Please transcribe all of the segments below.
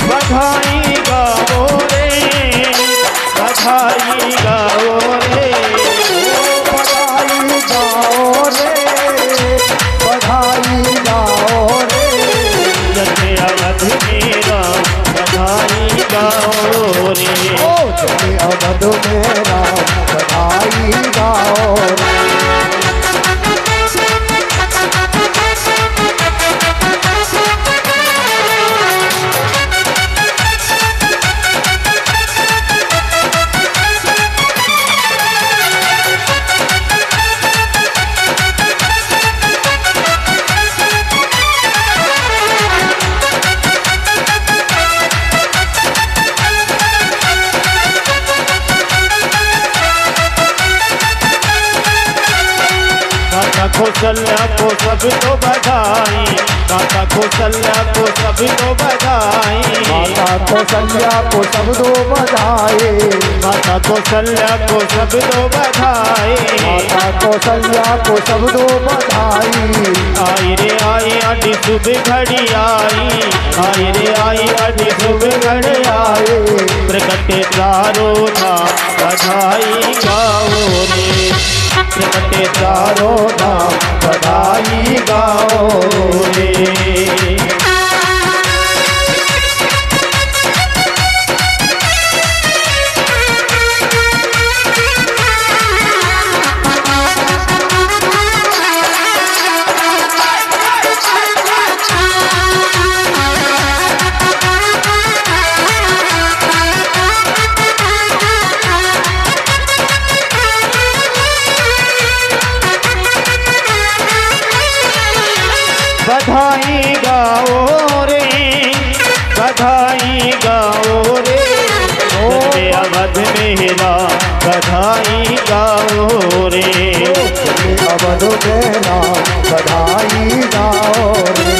बधाई गाओ रे, बधाई गाओ रे, बधाई गाओ रे, बधाई गाओ रे, जन्मे अवध मेरा बधाई गाओ रे, ओ जन्मे अवध मेरा बधाई गाओ रे। कौशल्या को सब तो बधाई, माता कौशल्या को सब तो बधाई, माता कौशल्या को सब दो बधाई, माता कौशल्या को सब तो बधाई, माता कौशल्या को सब दो बधाई। आई रे आई अड़ी शुभ घड़ी आई, आई रे आई अड़ी शुभ घड़ी आई, प्रकटे चारों धाम बधाई गाओ रे, प्रकटे चारों धाम बधाई गाओ रे। बधाई गाओ रे, बधाई गाओ रे, जन्मे अवध मेरा बधाई गाओ रे, जन्मे अवध मेरा बधाई गाओ रे।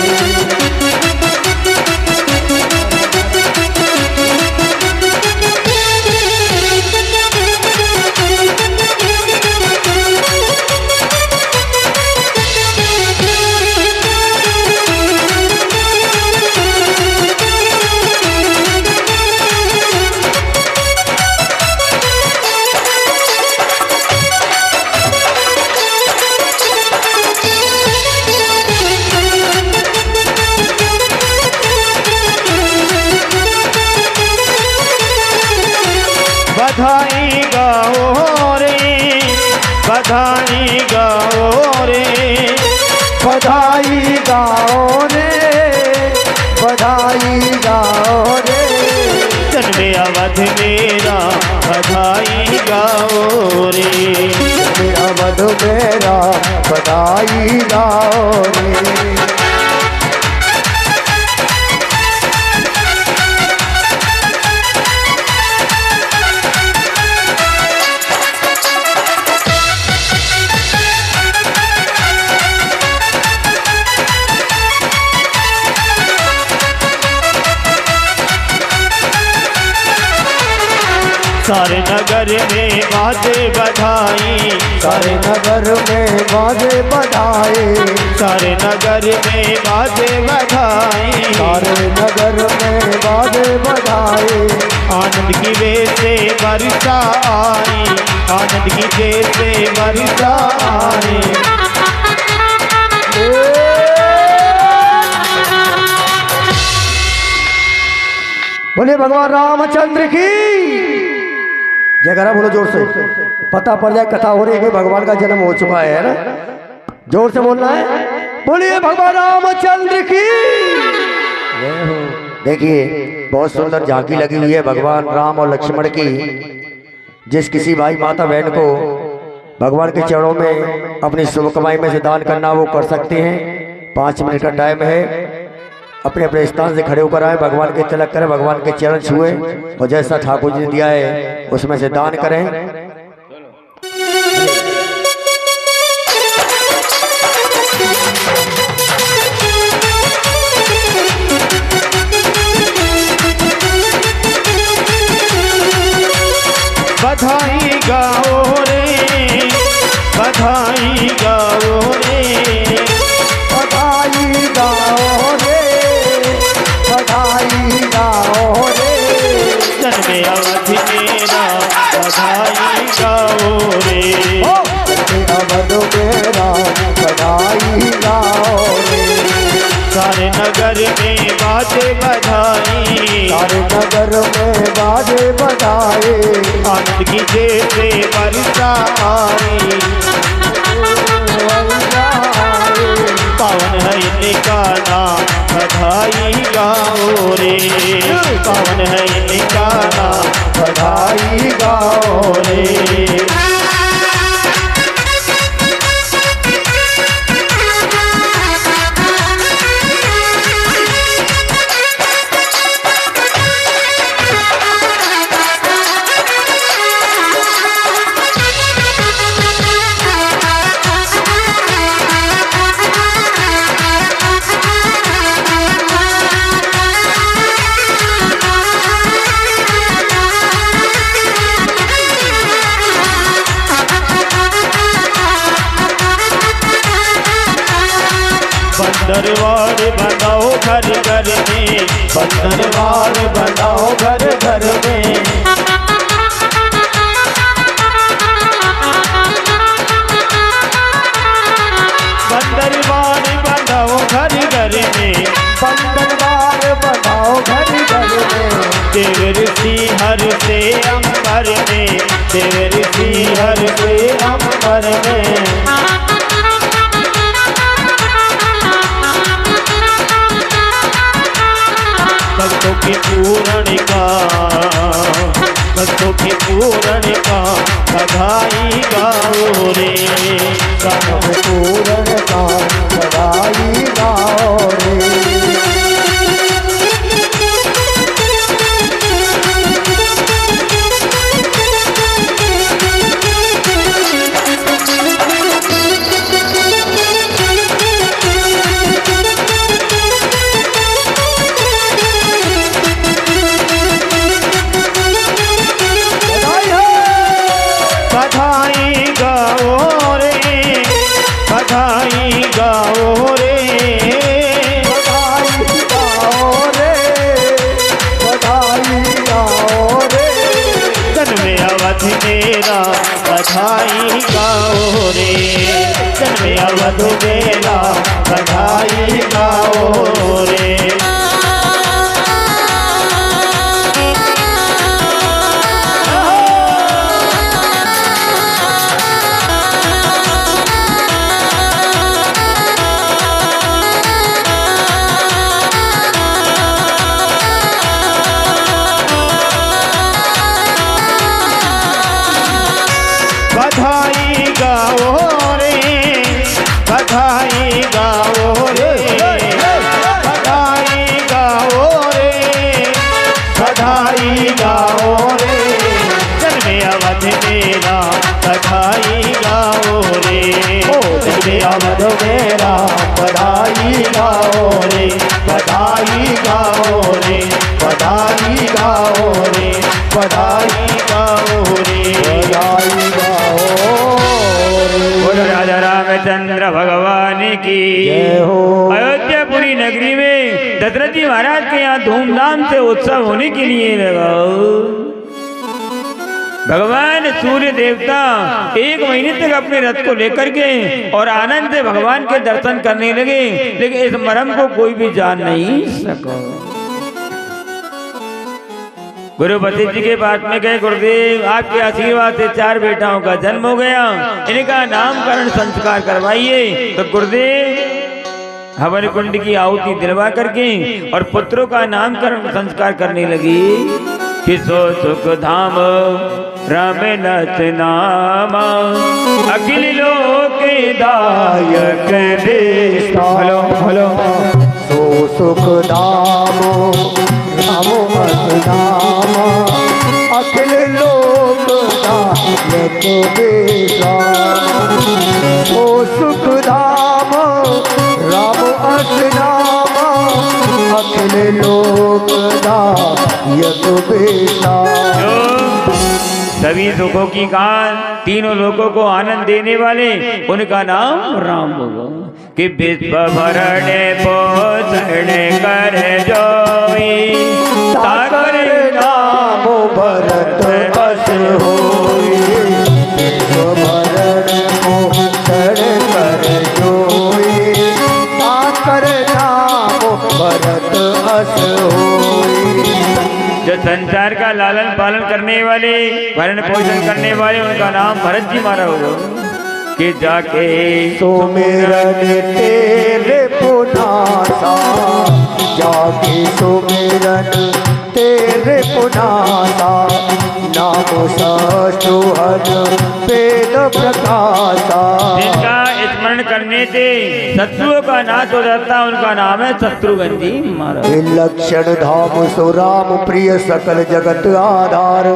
बधाई गाओ रे, बधाई गाओ रे, बधाई गाओ रे, बधाई गाओ रे, जन्मे अवध मेरा बधाई गाओ रे, जन्मे अवध मेरा बधाई गाओ रे। सारे नगर में बाजे बधाई, सारे नगर में बाजे बधाई, सारे नगर में बाजे बधाई, सारे नगर में बाजे बधाई। आनंद की वेश से वर्षा आई, आनंद की वेश से वर्षा आई, बोले भगवान रामचंद्र की जयकारा बोलो जोर से, पता पड़ जाए कथा हो रही है, भगवान का जन्म हो चुका है ना, जोर से बोलना है। बोलिए भगवान रामचंद्र की। देखिए बहुत सुंदर झांकी लगी हुई है भगवान राम और लक्ष्मण की। जिस किसी भाई माता बहन को भगवान के चरणों में अपनी शुभ कमाई में से दान करना वो कर सकते हैं। 5 मिनट का टाइम है। अपने अपने स्थान से खड़े होकर आए, भगवान के तिलक करें, भगवान के चरण छुए और जैसा ठाकुर जी ने दिया है उसमें से दान करें। बधाई गाओ रे, बधाई गाओ रे, बधाई गाओ रे, बधाई गाओ रे। जन्मे अवधि मेरा बधाई गाओ रे, अवध मेरा बधाई गाओ रे। सारे नगर में बाजे बधाई, सारे नगर में बाजे बधाई। आनंद की जैसे वर्षा आई, पावन है इनका नाम बधाई गाओ रे, पावन है इनका नाम बधाई गाओ रे। दरबार बनाओ घर घर में, दरबार बनाओ घर घर में। दरबार बनाओ घर घर में, दरबार बनाओ घर घर में। देव ऋषि हर से अंबर में, देव ऋषि हर से अंबर में। भक्तों की पूर्ण का, भक्तों की पूर्ण का बधाई गाओ रे, भक्तों की पूर्ण का बधाई गाओ रे। बधाई गाओ रे, बधाई गाओ रे, बधाई गाओ रे, बधाई गाओ रे। जन्मे अवधि मेरा बधाई गाओ रे, जन्मे अवधि मेरा बधाई गाओ रे। बधाई गाओ रे, बधाई गाओ रे, बधाई गाओ रे, बधाई गाओ रे। जन्मे अवधि मेरा बधाई गाओ रे, जन्मे अवधि मेरा बधाई गाओ रे, बधाई गाओ रे, बधाई गाओ रे, बधाई गाओ रे, बधाई गाओ रे। बोलो राजा रामचंद्र भगवान की जय हो। अयोध्यापुरी नगरी में दशरथ जी महाराज के यहाँ धूमधाम से उत्सव होने के लिए लगा। भगवान सूर्य देवता 1 महीने तक अपने रथ को लेकर के और आनंद से भगवान के दर्शन करने लगे, लेकिन इस मर्म को कोई भी जान नहीं सका। गुरु वशिष्ठ जी के पास में गए, गुरुदेव आपके आशीर्वाद से 4 बेटाओं का जन्म हो गया, इनका नामकरण संस्कार करवाइए। तो गुरुदेव हवन कुंड की आहुति दिलवा करके और पुत्रों का नामकरण संस्कार करने लगी। किसो सुख धाम राम नथ नामा, अखिल लोक दायक देश। Hello hello. सो सुख धाम राम नाम, अखिल लोक दायक देश। ओ सुख धाम राम नाम, अखिल लोक दायक देश। सभी सुखों की कान, तीनों लोगों को आनंद देने वाले, उनका नाम राम होगा। कि विश्व भरणे पोषण कर जोई, ताकर नाम भरत अस होई। विश्व भरण पोषण कर जोई, ताकर नाम भरत अस होई। जो संसार का लालन पालन करने वाले, भरण पोषण करने वाले, उनका नाम भरत जी मारा होगा। कि जाके सुमिरन तेरे पुनासा, जाके सुमिरन तेरे पुनासा, नाम सचुहन वेद प्रकाशा। जिनका स्मरण करने से शत्रुओं का नाश हो जाता, उनका नाम है शत्रुघ्न जी महाराज। लक्षण धाम सुराम प्रिय सकल जगत आधार,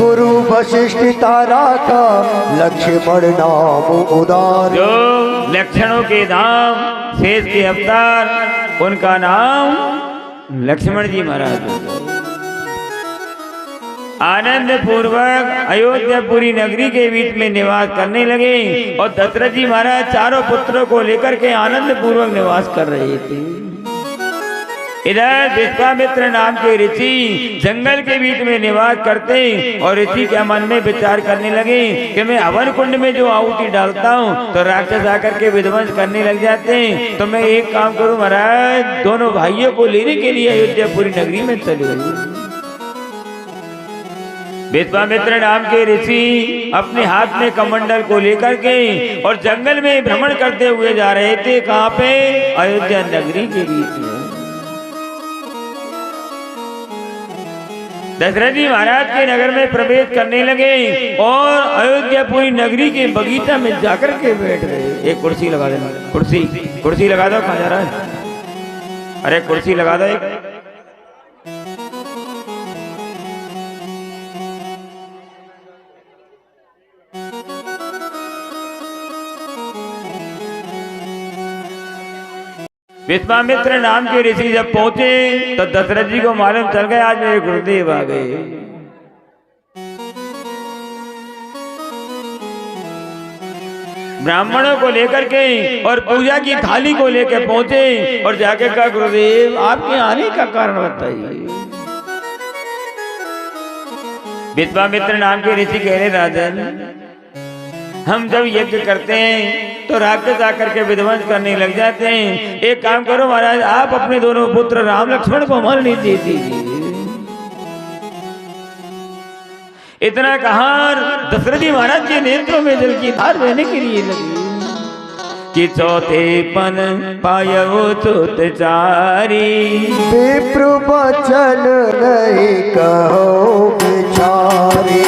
गुरु वशिष्ठ तारा का लक्ष्मण नाम उदार। जो लक्षणों के धाम, शेष के अवतार, उनका नाम लक्ष्मण जी महाराज। आनंद पूर्वक अयोध्यापुरी नगरी के बीच में निवास करने लगे और दशरथ जी महाराज चारों पुत्रों को लेकर के आनंद पूर्वक निवास कर रहे थे। इधर विश्वामित्र नाम के ऋषि जंगल के बीच में निवास करते और ऋषि के मन में विचार करने लगे कि मैं हवन कुंड में जो आहुति डालता हूँ तो राक्षस आकर के विध्वंस करने लग जाते हैं, तो मैं एक काम करूँ महाराज, दोनों भाइयों को लेने के लिए अयोध्यापुरी नगरी में चले गए। विश्वामित्र नाम के ऋषि अपने हाथ में कमंडल को लेकर के और जंगल में भ्रमण करते हुए जा रहे थे। कहाँ पे? अयोध्या नगरी के बीच में। दशरथ जी महाराज के नगर में प्रवेश करने लगे और अयोध्यापुरी नगरी के बगीचा में जाकर के बैठ गए। एक कुर्सी लगा देना, कुर्सी लगा दो। कहाँ जा रहा है? अरे कुर्सी लगा दो एक। विश्वामित्र नाम के ऋषि जब पहुंचे तो दशरथ जी को मालूम चल गया आज मेरे गुरुदेव आ गए। ब्राह्मणों को लेकर के और पूजा की थाली को लेकर पहुंचे और जाके कहा, गुरुदेव आपके आने का कारण बताइए। विश्वामित्र नाम के ऋषि कह रहे, राजन हम जब यज्ञ करते हैं तो राक्षस आकर के विध्वंस करने लग जाते हैं। एक काम करो महाराज, आप अपने दोनों पुत्र राम लक्ष्मण को मार लीजिए। इतना कहा दशरथ जी महाराज के नेत्रों में जल की धार बहने के लिए लगी कि चौथे पन पायो चोत चारी, विप्र बचन नहीं कहो बिचारी।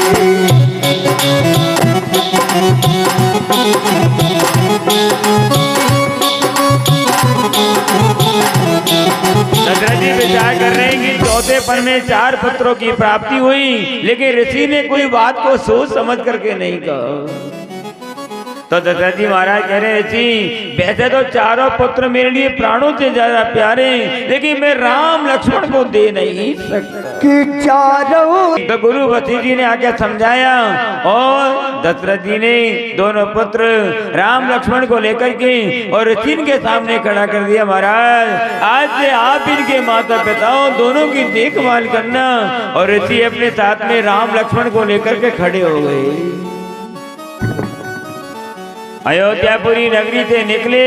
दशरथ जी विचार कर रहे हैं कि चौथे पन में 4 पुत्रों की प्राप्ति हुई, लेकिन ऋषि ने कोई बात को सोच समझ करके नहीं कहा। तो दशरथ जी महाराज कह रहे, ऋषि वैसे तो चारों पुत्र मेरे लिए प्राणों से ज्यादा प्यारे, लेकिन मैं राम लक्ष्मण को दे नहीं सकता कि चारों। तो गुरु वशिष्ठ जी ने आके समझाया और दशरथ जी ने दोनों पुत्र राम लक्ष्मण को लेकर के और ऋषि के सामने खड़ा कर दिया। महाराज आज से आप इनके माता पिताओं दोनों की देखभाल करना। और ऋषि अपने साथ में राम लक्ष्मण को लेकर के खड़े हो गए। अयोध्यापुरी नगरी से निकले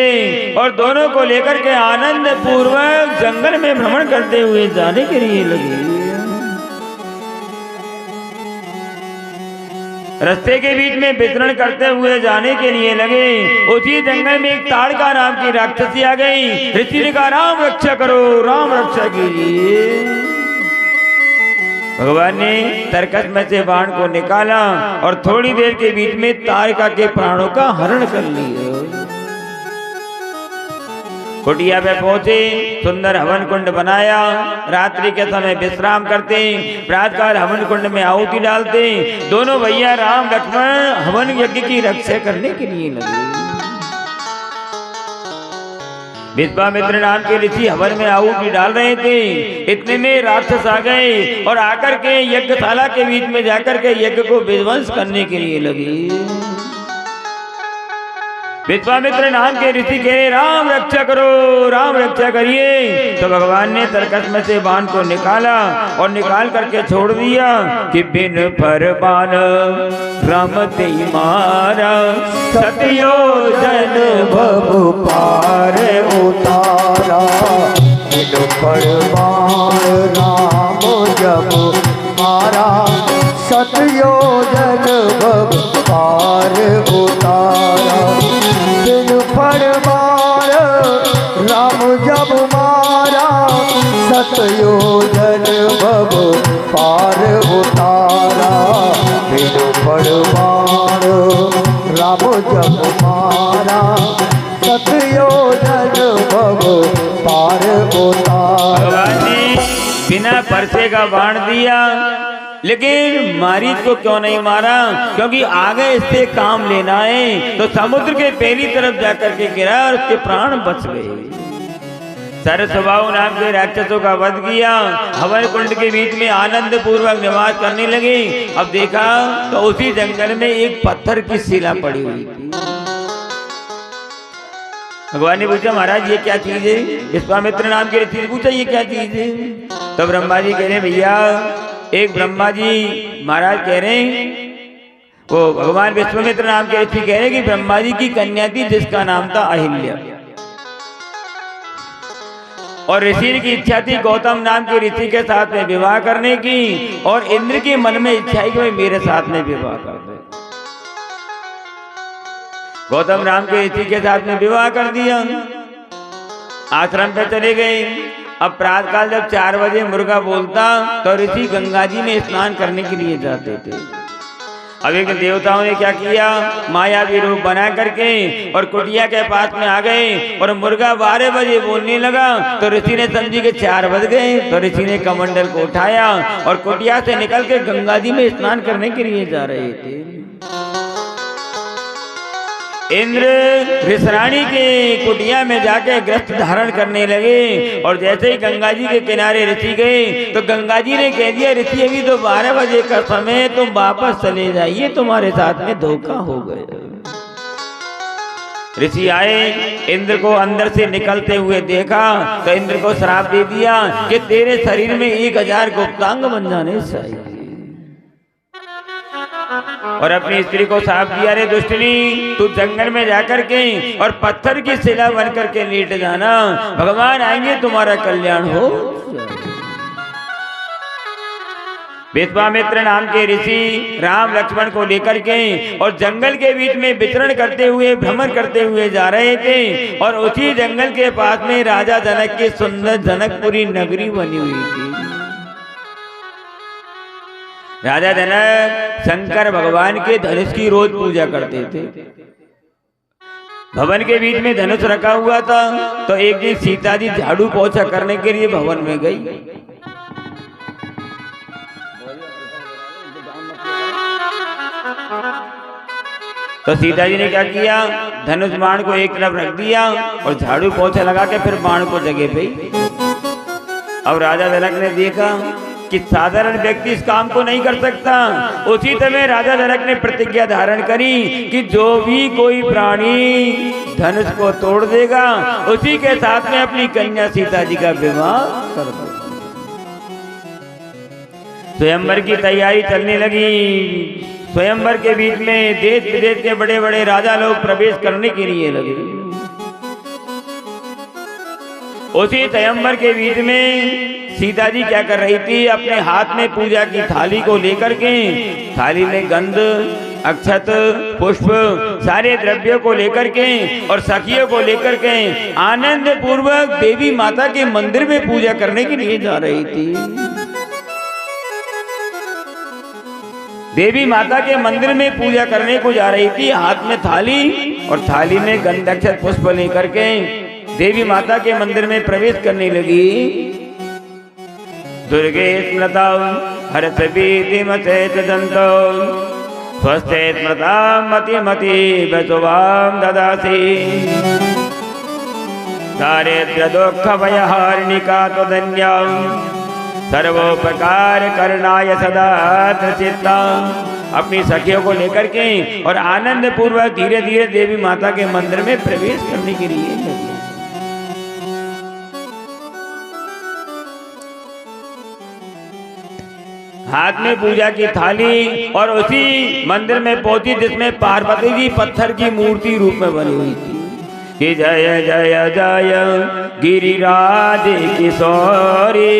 और दोनों को लेकर के आनंद पूर्वक जंगल में भ्रमण करते हुए जाने के लिए लगे। रास्ते के बीच में विचरण करते हुए जाने के लिए लगे। उसी जंगल में एक ताड़का नाम की राक्षसी आ गई। ऋषि ने कहा, राम रक्षा करो, राम रक्षा कीजिए। भगवान ने तरकस में से बाण को निकाला और थोड़ी देर के बीच में ताड़का के प्राणों का हरण कर लिया। कुटिया पे पहुंचे, सुंदर हवन कुंड बनाया। रात्रि के समय विश्राम करते, प्रातःकाल हवन कुंड में आहुति डालते। दोनों भैया राम लक्ष्मण हवन यज्ञ की रक्षा करने के लिए लगे। विश्वामित्र नाम के ऋषि हवन में आहुति डाल रहे थे। इतने में राक्षस आ गए और आकर के यज्ञशाला के बीच में जाकर के यज्ञ को विध्वंस करने के लिए लगे। विश्वामित्र नाम के ऋषि कहे राम रक्षा करो, राम रक्षा करिए। तो भगवान ने तरकस में से बाण को निकाला और निकाल करके छोड़ दिया कि बिन पर बाण राम ते मारा, सतयोजन भव पार उतारा। बिन पर बाण राम जब मारा, सतयोजन भव पार उतारा। बिन पर बाण राम जब मारा, सतयोजन भव पार उतारा। बिन पर बाण राम जब मारा, सतयोजन भव पार उतारा। भगवान ने बिना परसे का बाण दिया, लेकिन मारीच को क्यों नहीं मारा? क्योंकि आगे इससे काम लेना है। तो समुद्र के पहली तरफ जाकर के गिरा और उसके प्राण बच गए। सरस्वभाव नाम के राक्षसों का वध किया, हवन कुंड के बीच में आनंद पूर्वक निवास करने लगे। अब देखा तो उसी जंगल में एक पत्थर की शिला पड़ी हुई थी। भगवान ने पूछा महाराज ये क्या चीज है? विश्वामित्र नाम के ऋषि ने पूछा ये क्या चीज है? तो ब्रह्मा जी कह रहे भैया, एक ब्रह्मा जी महाराज कह रहे हैं, वो भगवान विश्वामित्र नाम के ऋषि कह रहे कि ब्रह्मा जी की कन्या थी जिसका नाम था अहिल्या, और ऋषि की इच्छा थी गौतम नाम के ऋषि के साथ में विवाह करने की, और इंद्र के मन में इच्छा है कि वे मेरे साथ में विवाह कर दे। गौतम नाम के ऋषि के साथ में विवाह कर दिया, आश्रम पे चले गए। अब प्रातः काल जब 4 बजे मुर्गा बोलता तो ऋषि गंगा जी में स्नान करने के लिए जाते थे। अब एक देवताओं ने क्या किया, मायावी रूप बना करके और कुटिया के पास में आ गए, और मुर्गा 12 बजे बोलने लगा तो ऋषि ने समझी कि 4 बज गए। तो ऋषि ने कमंडल को उठाया और कुटिया से निकल के गंगा जी में स्नान करने के लिए जा रहे थे। इंद्र ऋषराणी के कुटिया में जाके ग्रस्त धारण करने लगे, और जैसे ही गंगा जी के किनारे ऋषि गए तो गंगा जी ने कह दिया ऋषि अभी तो 12 बजे का समय, तुम वापस चले जाइए, तुम्हारे साथ में धोखा हो गया। ऋषि आए, इंद्र को अंदर से निकलते हुए देखा तो इंद्र को श्राप दे दिया कि तेरे शरीर में 1000 गुप्तांग बन जाने चाहिए, और अपनी स्त्री को साफ दिया, रे दुष्टनी तू जंगल में जाकर के और पत्थर की शिला बन करके लेट जाना, भगवान आएंगे तुम्हारा कल्याण हो। विश्वामित्र नाम के ऋषि राम लक्ष्मण को लेकर के और जंगल के बीच में विचरण करते हुए भ्रमण करते हुए जा रहे थे, और उसी जंगल के पास में राजा जनक की सुंदर जनकपुरी नगरी बनी हुई थी। राजा जनक शंकर भगवान के धनुष की रोज पूजा करते थे। भवन के बीच में धनुष रखा हुआ था, तो एक दिन सीता जी झाड़ू पोछा करने के लिए भवन में गई। तो सीता जी ने क्या किया, धनुष बाण को एक तरफ रख दिया और झाड़ू पोछा लगा के फिर बाण को जगह पे। अब राजा जनक ने देखा कि साधारण व्यक्ति इस काम को नहीं कर सकता। उसी समय राजा जनक ने प्रतिज्ञा धारण करी कि जो भी कोई प्राणी धनुष को तोड़ देगा उसी के साथ में अपनी कन्या सीता जी का विवाह कर देगा। स्वयंवर की तैयारी चलने लगी। स्वयंवर के बीच में देश विदेश के बड़े बड़े राजा लोग प्रवेश करने के लिए लगे। उसी स्वयंवर के बीच में सीता जी क्या कर रही थी, अपने हाथ में पूजा की थाली को लेकर के, थाली में गंध, अक्षत, पुष्प, सारे द्रव्यों को लेकर के और सखियों को लेकर के आनंद पूर्वक देवी माता के मंदिर में पूजा करने के लिए जा रही थी। देवी माता के मंदिर में पूजा करने को जा रही थी, हाथ में थाली और थाली में गंध, अक्षत, पुष्प लेकर के देवी माता के मंदिर में प्रवेश करने लगी। दुर्गे स्मृता हरत भीतिमचेत दंतो स्वस्थे स्मृता मति मति बसुवाम ददासी। दारिद्र्य दुख भयहारिणिका तो धन्या सर्वोपकार करनाय सदा चित्ता। अपनी सखियों को लेकर के और आनंद पूर्वक धीरे धीरे देवी माता के मंदिर में प्रवेश करने के लिए लगी। हाथ में पूजा की थाली और उसी मंदिर में पहुंची जिसमें पार्वती जी पत्थर की मूर्ति रूप में बनी हुई थी कि जय जय जय गिरिराज किशोरी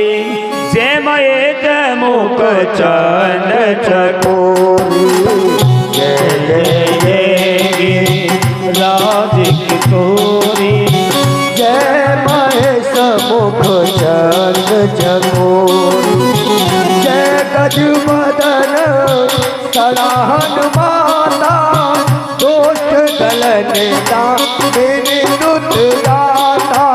जय मयेत मुख चंद चकोरी जय जय जय गिरिराज किशोरी जय महेश मुख चंद चकोरी जय गजमदन सड़ाहन माता दोष गलन दामिनी दुत दाता।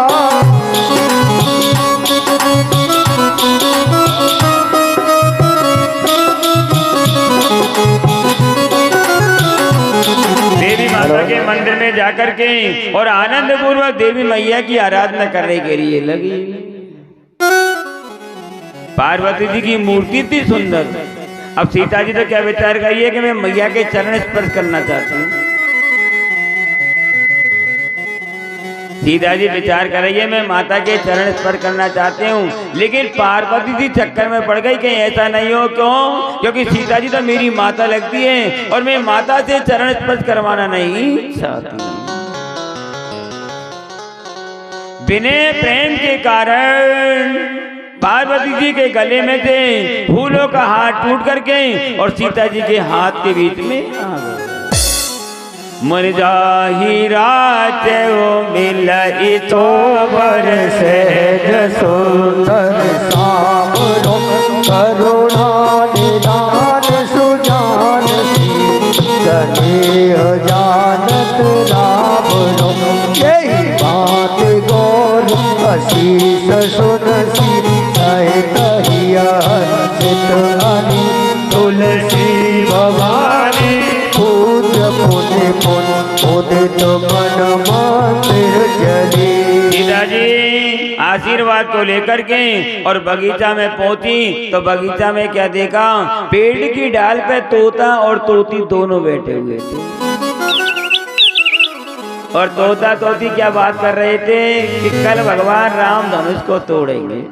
देवी माता के मंदिर में जाकर के और आनंद पूर्वक देवी मैया की आराधना करने के लिए लगी। पार्वती जी की मूर्ति थी सुंदर। अब सीता जी तो क्या विचार करी है कि मैं मैया के चरण स्पर्श करना चाहती हूँ। सीता जी विचार कर रही है मैं माता के चरण स्पर्श करना चाहती हूँ, लेकिन पार्वती जी चक्कर में पड़ गई कहीं ऐसा नहीं हो। क्यों? क्योंकि सीता जी तो मेरी माता लगती है और मैं माता से चरण स्पर्श करवाना नहीं चाहती। बिना प्रेम के कारण पार्वती जी के गले में से फूलों का हाथ टूट करके और सीता जी के हाथ के बीच में आ गया। मन जाही रात वो मिल तो बरसे सुंदर सामरो करुणा निदान सुजान स्नेह जानत राम रो यही बात गौर अशीष सुनसी तुलसी भवानी पूज्य पुण्य उदित मन मंदिर चली। सीता जी आशीर्वाद को लेकर के और बगीचा में पहुंची तो बगीचा में क्या देखा? पेड़ की डाल पे तोता और तोती दोनों बैठे हुए थे और तोता तोती क्या बात कर रहे थे कि कल भगवान राम धनुष को तोड़ेंगे।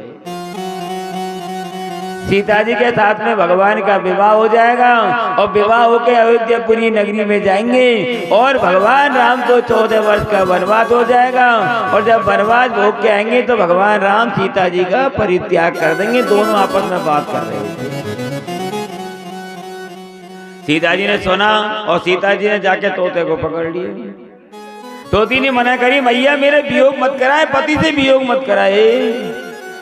सीता जी के साथ में भगवान का विवाह हो जाएगा और विवाह होकर अयोध्यापुरी नगरी में जाएंगे और भगवान राम को 14 वर्ष का वनवास हो जाएगा और जब वनवास भोग के आएंगे तो भगवान राम सीता जी का परित्याग कर देंगे। दोनों आपस में बात कर रहे थे। सीता जी ने सुना और सीता जी ने जाके तोते को पकड़ लिया। तोती ने मना करी मैया मेरे वियोग मत कराए, पति से वियोग मत कराए।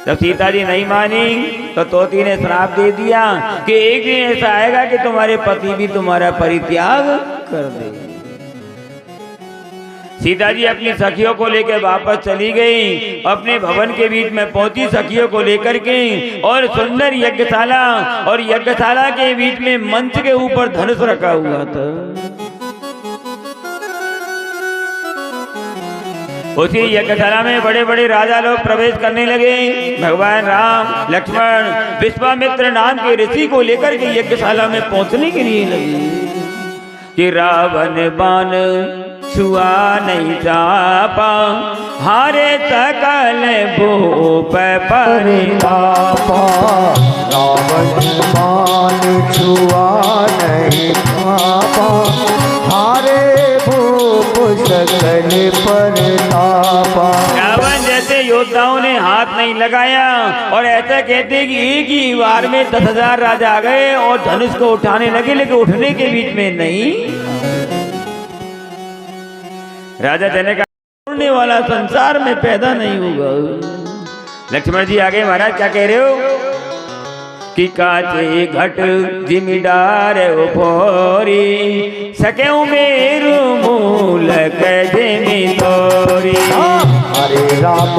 जब सीता जी नहीं मानी तो तोती ने श्राप दे दिया कि एक दिन ऐसा आएगा कि तुम्हारे पति भी तुम्हारा परित्याग कर देंगे। सीता जी अपनी सखियों को लेकर वापस चली गई। अपने भवन के बीच में पहुंची सखियों को लेकर के और सुंदर यज्ञशाला और यज्ञशाला के बीच में मंच के ऊपर धनुष रखा हुआ था। उसी यज्ञशाला में बड़े बड़े राजा लोग प्रवेश करने लगे। भगवान राम लक्ष्मण विश्वामित्र नाम के ऋषि को लेकर के यज्ञशाला में पहुंचने के लिए लगे कि रावण बाण छुआ नहीं चापा हारे सकल भूप परितापा। रावण बाण छुआ नहीं चापा हारे सकल परितापा। रावण जैसे योद्धाओं ने हाथ नहीं लगाया और ऐसा कहते कि एक ही बार में 10,000 राजा आ गए और धनुष को उठाने लगे, लेकिन उठने के बीच में नहीं। राजा जनक उड़ने वाला संसार में पैदा नहीं होगा। लक्ष्मण जी आगे महाराज क्या कह रहे हो कि काचे घट जिमीदार उफोरी सके मेरु मूल जिमी तोरी। हरे राम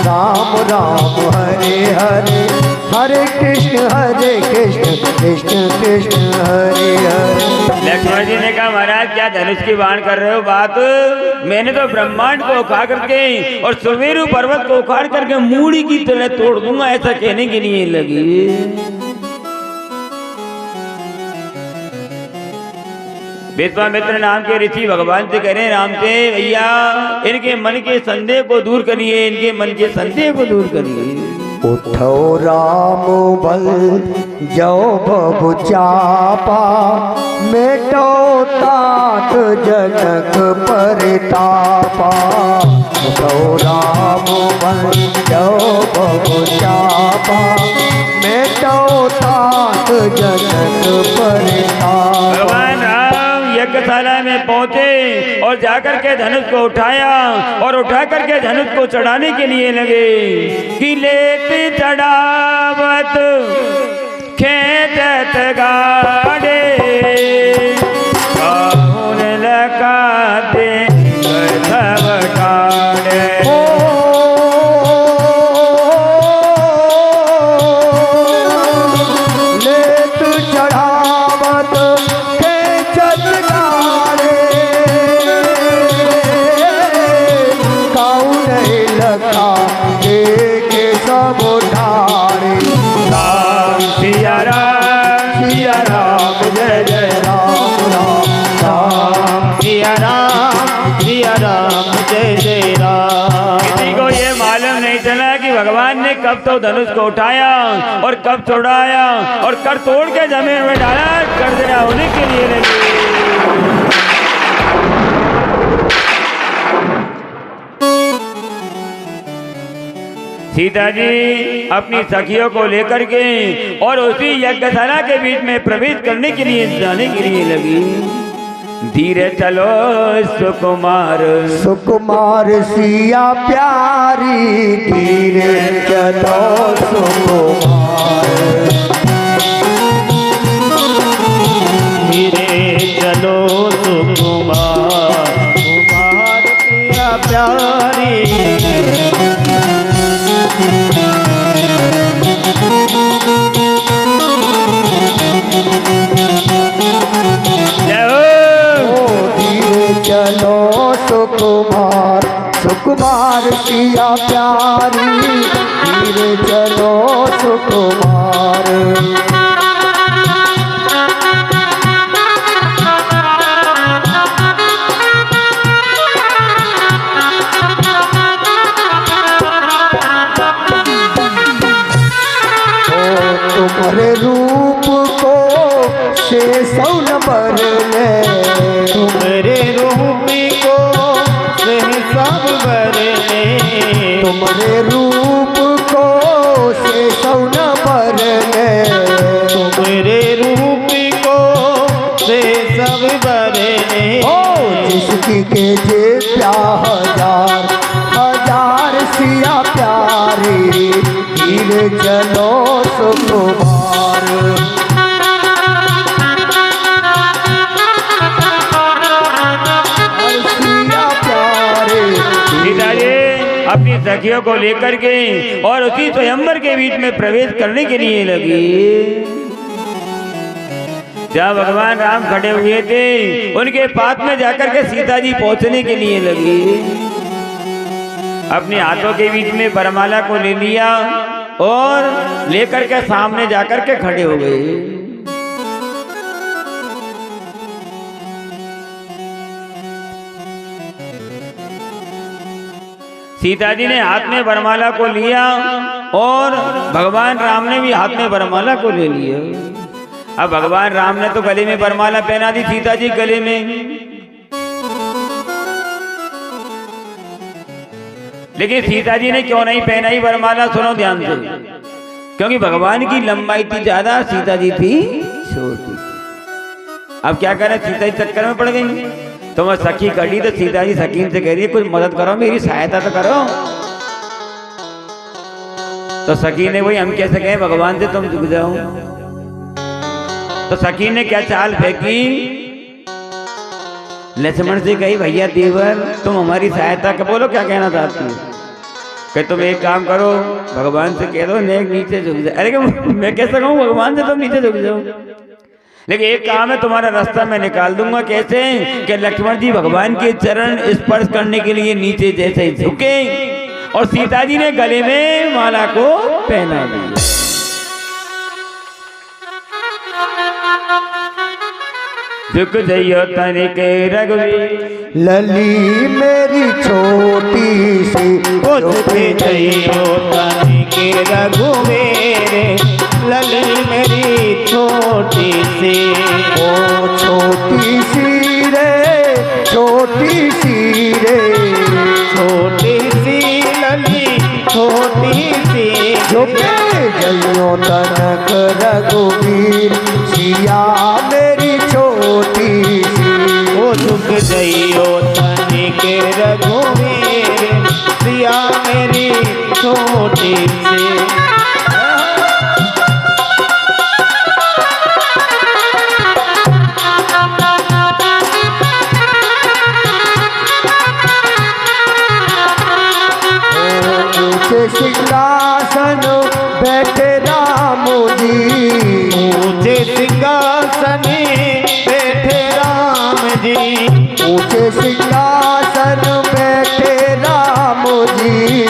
राम राम हरे हरे हरे कृष्ण कृष्ण कृष्ण कृष्ण हरे हरे। लक्ष्मण जी ने कहा महाराज महाराज क्या धनुष की बाण कर रहे हो बात? मैंने तो ब्रह्मांड को उखाड़ करके और सुमेरु पर्वत को उखाड़ करके मूड़ी की तरह तोड़ दूंगा, ऐसा कहने के लिए लगी। विश्वामित्र नाम के ऋषि भगवान से कह रहे हैं, राम से भैया इनके मन के संदेह को दूर करिए, इनके मन के संदेह को दूर करिए। उठो राम बल जो बबु चापा, मेटो तात जनक परितापा। उठो राम बल जो बबु चापा, मेटो तात जनक परितापा। भगवान यज्ञशाला में पहुंचे और जाकर के धनुष को उठाया और उठा करके धनुष को चढ़ाने के लिए लगे कि लेते चढ़ावत खेचत गाड़े कौन लगाते सब काड़े। भगवान ने कब तो धनुष को उठाया और कब छोड़ाया और कर तोड़ के जमीन में डाला, कर दिया होने के लिए लगी। सीता जी अपनी सखियों को लेकर के और उसी यज्ञशाला के बीच में प्रवेश करने के लिए जाने के लिए लगी। धीरे चलो सुकुमार, सुकुमार सिया प्यारी, धीरे चलो सुकुमार। धीरे चलो सुकुमार, कुमार सिया प्यारी। चलो सुकुमार, सुकुमार सिया प्यारी, धीरे चलो सुकुमार। तुम्हारे रूप को से सौन बरने, तुम्हारे रूप को से सब बरने। तुम्हारे रूप को से सौन बरने, तुम्हारे रूप को से सब बरने। ओ जिसकी के जे हजार हजार सिया प्यारी, धीरे चलो सुकुमार। अपनी सखियों को लेकर के और उसी स्वयंवर के बीच में प्रवेश करने के लिए लगी। जहाँ भगवान राम खड़े हुए थे उनके पास में जाकर के सीता जी पहुंचने के लिए लगी। अपने हाथों के बीच में वरमाला को ले लिया और लेकर के सामने जाकर के खड़े हो गए। सीता जी ने हाथ में वरमाला को लिया और भगवान राम ने भी हाथ में वरमाला को ले लिया। अब भगवान राम ने तो गले में वरमाला पहना दी सीता जी गले में, लेकिन सीता जी ने क्यों नहीं पहनाई वरमाला? सुनो ध्यान से, क्योंकि भगवान की लंबाई थी ज्यादा, सीता जी थी छोटी। अब क्या करें, सीता जी चक्कर में पड़ गई। तो मैं सखी खड़ी तो सीता जी सकीन से कह रही है कुछ मदद करो, मेरी सहायता तो करो। तो सखी ने वही, हम कैसे कहें भगवान से तुम झुक जाओ। तो सखी ने क्या चाल फेंकी, लक्ष्मण से कही भैया देवर तुम हमारी सहायता का बोलो क्या कहना चाहती हो। कि तुम एक काम करो, भगवान से कह दो नेक नीचे झुक जाओ। अरे मैं कैसे कहूँ भगवान से तुम नीचे झुक जाओ। लेकिन एक काम है, तुम्हारा रास्ता मैं निकाल दूंगा। कैसे? कि लक्ष्मण जी भगवान के चरण स्पर्श करने के लिए नीचे जैसे ही झुके और सीता जी ने गले में माला को पहना दिया। झुक जइयो तनिके रघुवीर, लली मेरी छोटी सी, झुक जइयो तनिके रघुवीर, लली मेरी छोटी सी। ओ छोटी सी रे, छोटी सी रे, छोटी सी लली छोटी सी। झुक जइयो तनक रघुवीर, सिया मेरी छोटी सी। ओ झुक जइयो तनिके रघुवीर, सिया मेरी छोटी सी। सिंहासन बैठे राम जी, ऊंचे सिंहासन बैठे राम जी। ऊंचे सिंहासन बैठे राम जी,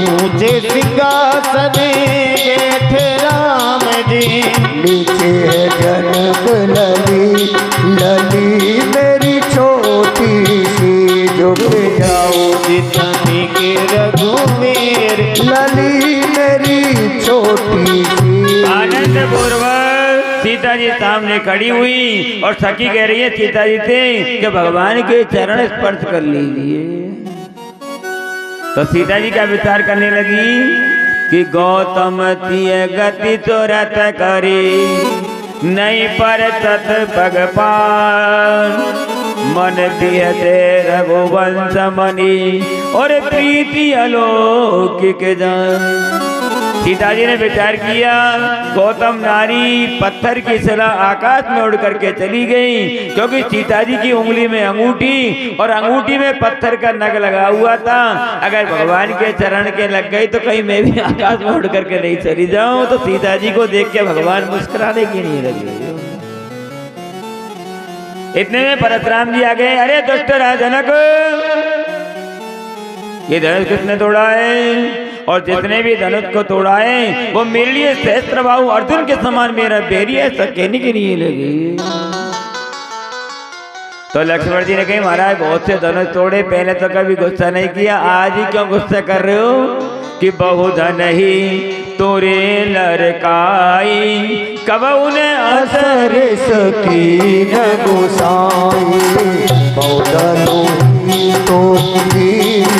ऊंचे सिंहासन बैठे राम जी। नीचे है जनक लली, लली मेरी छोटी सी। झुक जाओ तनिके रघुवीर, लली मेरी छोटी सी। आनंद पूर्वक सीता जी सामने खड़ी हुई और सखी कह रही है सीता जी से कि भगवान के चरण स्पर्श कर लीजिए। तो सीता जी क्या विचार करने लगी कि गौतम तिय गति तुरत करी, नहीं पर तत भगवान, मन दियते रघुवंश मणि और प्रीति अलौकिक जान। सीता जी ने विचार किया, गौतम नारी पत्थर की शिला आकाश में उड़ करके चली गई, क्योंकि सीता जी की उंगली में अंगूठी और अंगूठी में पत्थर का नग लगा हुआ था। अगर भगवान के चरण के लग गई तो कहीं मैं भी आकाश में उड़ करके नहीं चली जाऊं। तो सीता जी को देख के भगवान मुस्कुराने की नहीं लगी। इतने में परशुराम जी आ गए। अरे दुष्ट राजनक, ये धनुष किसने तोड़ा है? और जितने भी धनुष को तोड़ा है वो मेरे लिए सहस्त्रबाहु अर्जुन के समान मेरा बैरी है, सब कहने के लिए लगी। तो लक्ष्मण जी ने कही महाराज बहुत से धनुष तोड़े, पहले तो कभी गुस्सा नहीं किया, आज ही क्यों गुस्सा कर रहे हो? कि बहुधन ही तोरे लड़काई, कब उन्हें असर सकी न गुसाई। बहुधन तो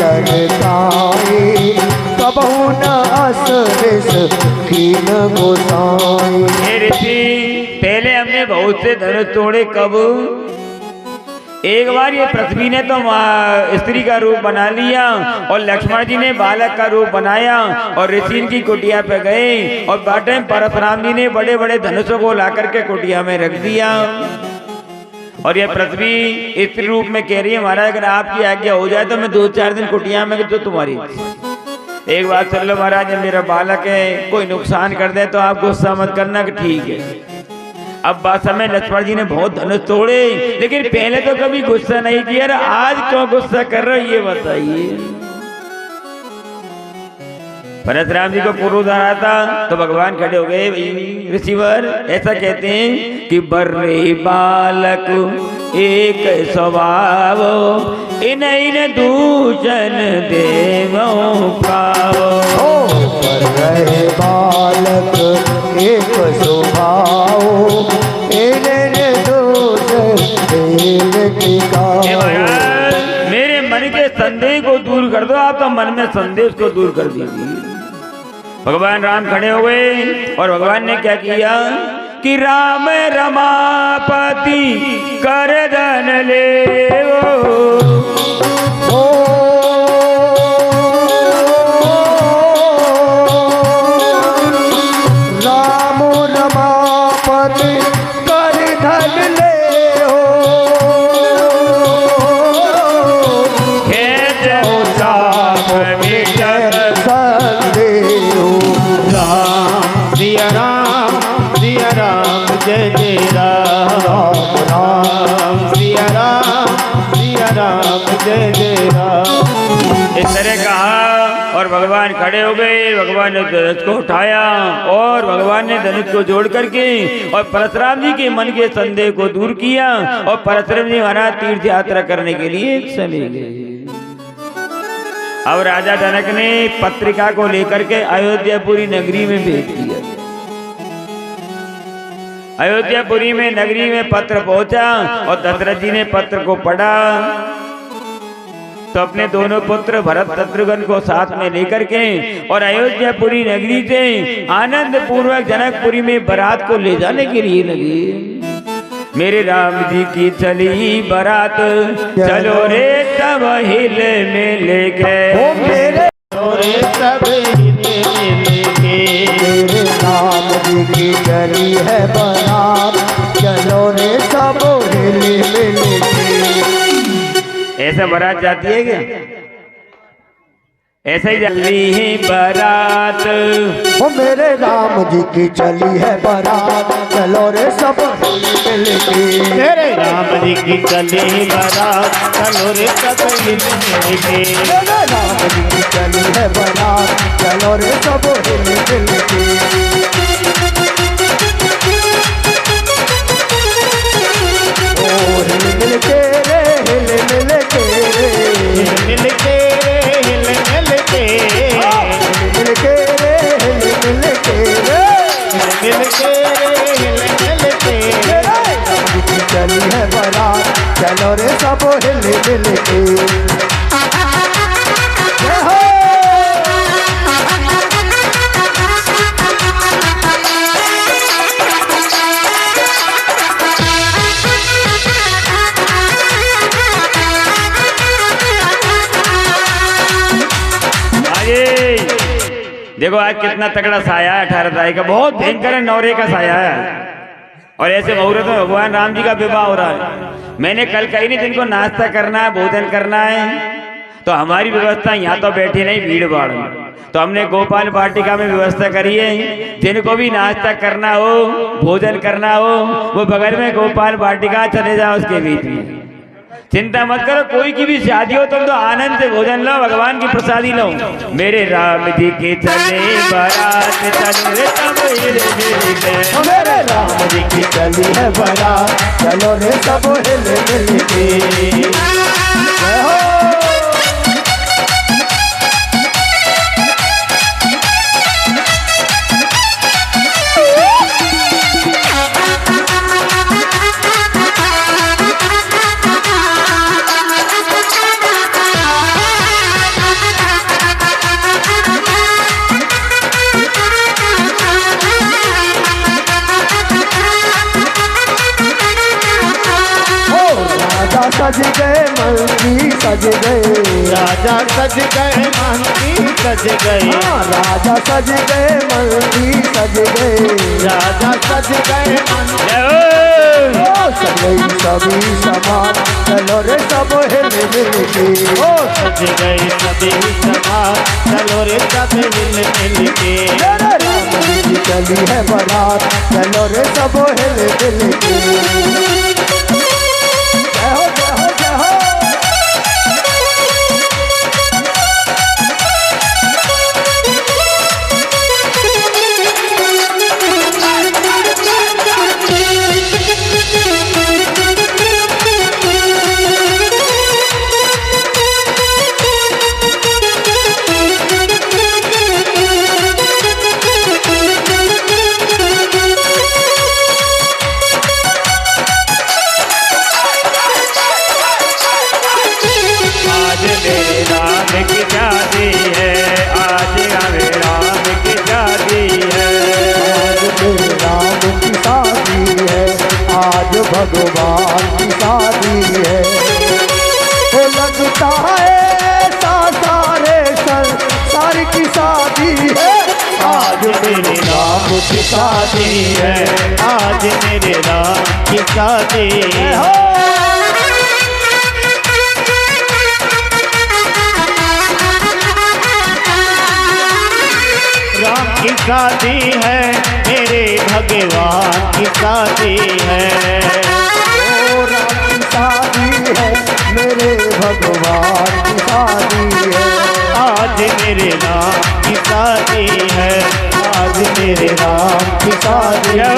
लड़काई, कब न असर सकी न गुसाई। पहले हमने बहुत से धनुष तोड़े, कब? एक बार ये पृथ्वी ने तो स्त्री का रूप बना लिया और लक्ष्मण जी ने बालक का रूप बनाया और ऋषि की कुटिया पे गए और बाटे परशुराम जी ने बड़े बड़े धनुषों को ला करके कुटिया में रख दिया। और ये पृथ्वी स्त्री रूप में कह रही है महाराज अगर आपकी आज्ञा हो जाए तो मैं 2-4 दिन कुटिया में तो तुम्हारी। एक बात सुन लो महाराज, जब मेरा बालक है कोई नुकसान कर दे तो आप गुस्सा मत करना कि ठीक है। अब बात समय लक्ष्मण जी ने बहुत धनुष तोड़े, लेकिन पहले तो कभी गुस्सा नहीं किया, आज क्यों गुस्सा कर रहे हो ये बताइए। परशुराम जी को क्रोध आ रहा था तो भगवान खड़े हो गए। ऋषिवर ऐसा कहते हैं कि बर्रे बालक एक स्वभाव, इन्हें दूषण देवो पाओ। बर्रे बालक एक स्वभाव, इन्हें दूषण देवो। मेरे मन के संदेह को दूर कर दो, आप तो मन में संदेश को दूर कर दीजिए। भगवान राम खड़े हो गए और भगवान ने क्या किया कि राम रमापति कर धन ले राम रमापति कर धन ले राम जय जय राम राम सिया राम जय जय राम। इस तरह कहा और भगवान खड़े हो गए। भगवान ने धनुष को उठाया और भगवान ने धनुष को जोड़ करके और परशुराम जी के मन के संदेह को दूर किया और परशुराम जी महाराज तीर्थ यात्रा करने के लिए चले गए। अब राजा जनक ने पत्रिका को लेकर के अयोध्यापुरी नगरी में भेज दिया। अयोध्यापुरी में नगरी में पत्र पहुंचा और दशरथ जी ने पत्र को पढ़ा तो अपने दोनों पुत्र भरत शत्रुघ्न को साथ में लेकर के और अयोध्यापुरी नगरी से आनंद पूर्वक जनकपुरी में बारात को ले जाने के लिए लगे। मेरे राम जी की चली बारात चलो रे सब हिल मिल के, मेरे सब हिल मिल के। मेरे राम जी की चली है बारात चलो रे सब हिल मिल के। ऐसा बारात जाती है क्या? ऐसा ही चली है बारात। वो मेरे राम जी की चली है बारात चलो रे सब मिल के। मेरे राम जी की चली बारात चलो रे सब हिल मिल के। मेरे राम जी की चली है बारात चलो रे सब हिल मिल के। ओ हिल मिल के रे हिल मिल के रे मिल के हिल मिल के मिल के रे हिल मिल के रे मिल के हिल मिल के। चली है बारात चलो रे सब हिल मिल के। जय हो। देखो आज कितना तगड़ा साया है 18 तारीख का, बहुत भयंकर नौरे का साया है। और ऐसे मुहूर्त में भगवान राम जी का विवाह हो रहा है। मैंने कल कही नहीं जिनको नाश्ता करना है भोजन करना है तो हमारी व्यवस्था यहाँ तो बैठी नहीं भीड़ भाड़ में, तो हमने गोपाल वाटिका में व्यवस्था करी है। जिनको भी नाश्ता करना हो भोजन करना हो वो बगल में गोपाल वाटिका चले जाओ उसके बीच में। चिंता मत करो, कोई की भी शादी हो तुम तो आनंद से भोजन लो, भगवान की प्रसादी लो। मेरे राम जी की चले बारात चलो रे सब हिल मिल के। मेरे राम जी की चली है बारात चलो रे सब हिल मिल के। जय हो। सज गए मंकी सज गए राजा सज गए मंकी सज गए। राजा सज गए मंकी सज गए। राजा सज गए सज गई सभी समान चलो रे सब हिल मिल के। ओ सज गए सभी समान चलो रे सब हिल मिल के। मेरे राम जी की चली है बारात चलो रे सब हिल मिल के। जय हो जय हो जय हो। भगवान की शादी है तो लगता है सारे संसार की शादी है। आज मेरे राम की शादी है, आज मेरे राम की शादी है। राम की शादी है मेरे भगवान भगवान की शादी है। ओ राम की शादी है, मेरे भगवान की शादी है। आज मेरे राम की शादी है, आज मेरे राम की शादी है।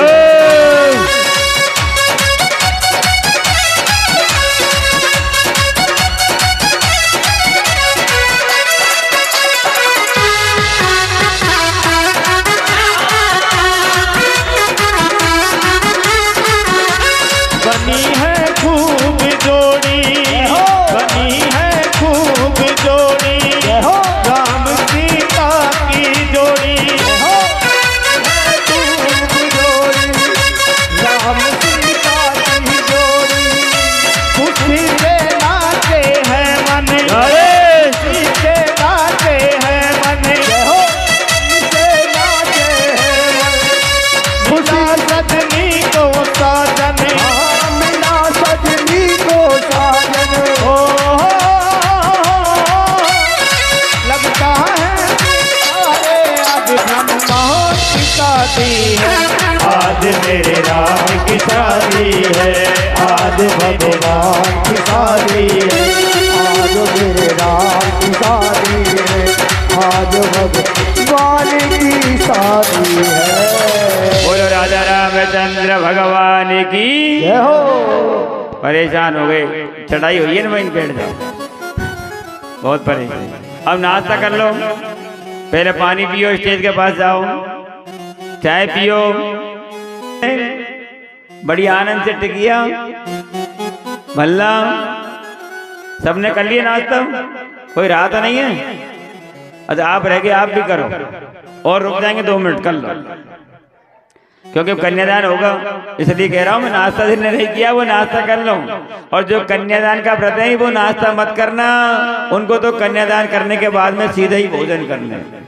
बनी है खूब जोड़ी, बनी है खूब जोड़ी, राम सीता की जोड़ी, राम सीता की जोड़ी। खुशी से नाचे हैं मन, खुशी से नाचे हैं मन, खुशी सजनी को साजन, मिला सजनी को साजन। ओ लगता है अरे आज ब्रह्मा की शादी है, आज मेरे राम की शादी है, आज भगवान की शादी है, आज मेरे राम की शादी है, आज भगवान की शादी है। बोलो राजा रामचंद्र भगवान की जय हो। परेशान हो गए, चढ़ाई हुई है ना, वहीं बैठ जाओ, बहुत परेशान। अब नाश्ता कर लो, पहले पानी पियो, स्टेज के पास जाओ, चाय पियो, बड़ी आनंद से टिकिया भल्ला सबने कर लिया नाश्ता, कोई रहा तो नहीं है? अच्छा आप रह गए, आप भी करो और रुक जाएंगे 2 मिनट, कर लो, क्योंकि कन्यादान होगा, इसलिए कह रहा हूँ मैं नाश्ता जिसने नहीं किया वो नाश्ता कर लो। और जो कन्यादान का व्रत है वो नाश्ता मत करना, उनको तो कन्यादान करने के बाद में सीधे ही भोजन करना है।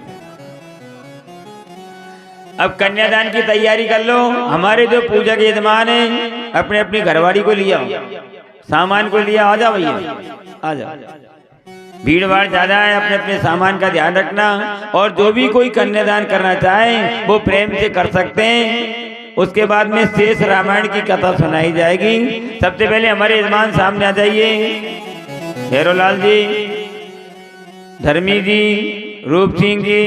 अब कन्यादान की तैयारी कर लो। हमारे जो पूजा के यजमान हैं अपने अपनी घरवाड़ी को लिया, सामान को लिया, आ जाओ भैया आ जाओ, भीड़ भाड़ ज्यादा है, अपने अपने सामान का ध्यान रखना। और जो भी कोई कन्यादान करना चाहे वो प्रेम से कर सकते हैं। उसके बाद में शेष रामायण की कथा सुनाई जाएगी। सबसे पहले हमारे यजमान सामने आ जाइए, हेरोलाल जी, धर्मी जी, रूप सिंह जी।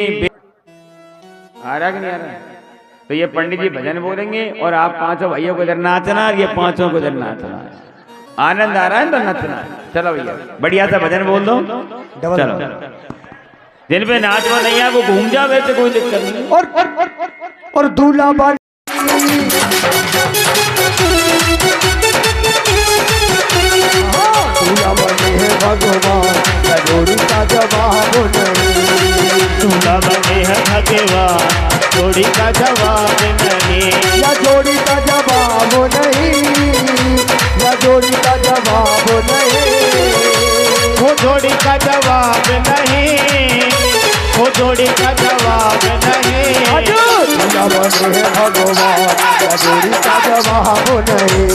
आ रहा कि नहीं आ रहा? तो ये पंडित जी भजन बोलेंगे और आप 5 भैया को इधर नाचना, ये 5 को इधर नाचना। आनंद आ रहा है तो नचना। चलो भैया बढ़िया सा भजन बोल दो, चलो। जिन पे नाचवा नहीं है वो घूम जा, वैसे कोई दिक्कत नहीं। और दूल्हा बाल दूल्हा बने है भगवान, जोड़ी का जवाब नहीं। दूल्हा बने है भगवान, जोड़ी का जवाब नहीं, या जोड़ी का जवाब नहीं, या जोड़ी का जवाब नहीं। वो जोड़ी का जवाब नहीं, वो जोड़ी का जवाब नहीं। दूल्हा बने है भगवान, या जोड़ी का जवाब नहीं।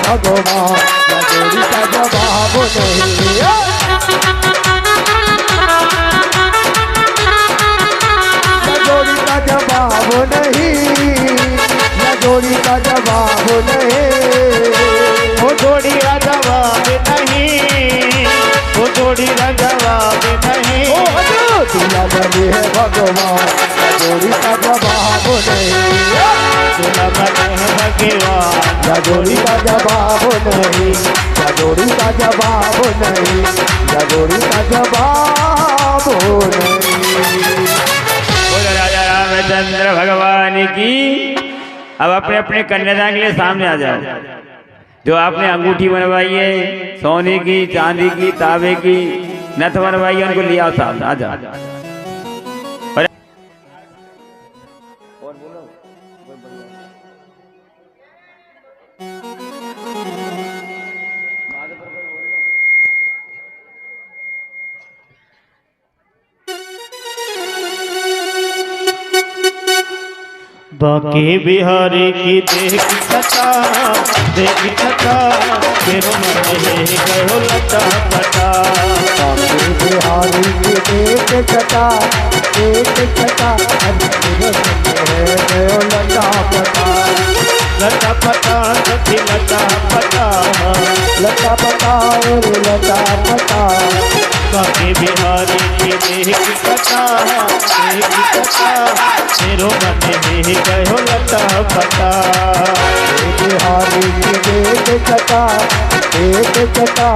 भगवान जोड़ी का जवाब नहीं। जोड़ी का जवाब नहीं, जोड़ी का जवाब नहीं। वो जोड़ी का जवाब नहीं, वो जोड़ी का जवाब नहीं। दूल्हा बने है भगवान, जोड़ी का जवाब नहीं, दुर्लभ है भगवान या जोड़ी का जवाब नहीं, या जोड़ी का जवाब नहीं, या जोड़ी का जवाब नहीं। बोलो राजा रामचंद्र भगवान की। अब अपने अपने कन्यादान के लिए सामने आ जाओ। जो आपने अंगूठी बनवाई है सोने की, चांदी की, तांबे की, नथ बनवाई है, उनको लिया सामने आ जाओ। बाके बिहारी की देख छटा फिर मन गयो लटा पटा। बाके बिहारी की देख छटा गयो लटा पटा। लटा पटा सखी लटा पटा, लटा पटा रे लटा पटा। बाके बिहारी की देख छटा मेरो मन गयो लटा पटा। बिहारी की देख छटा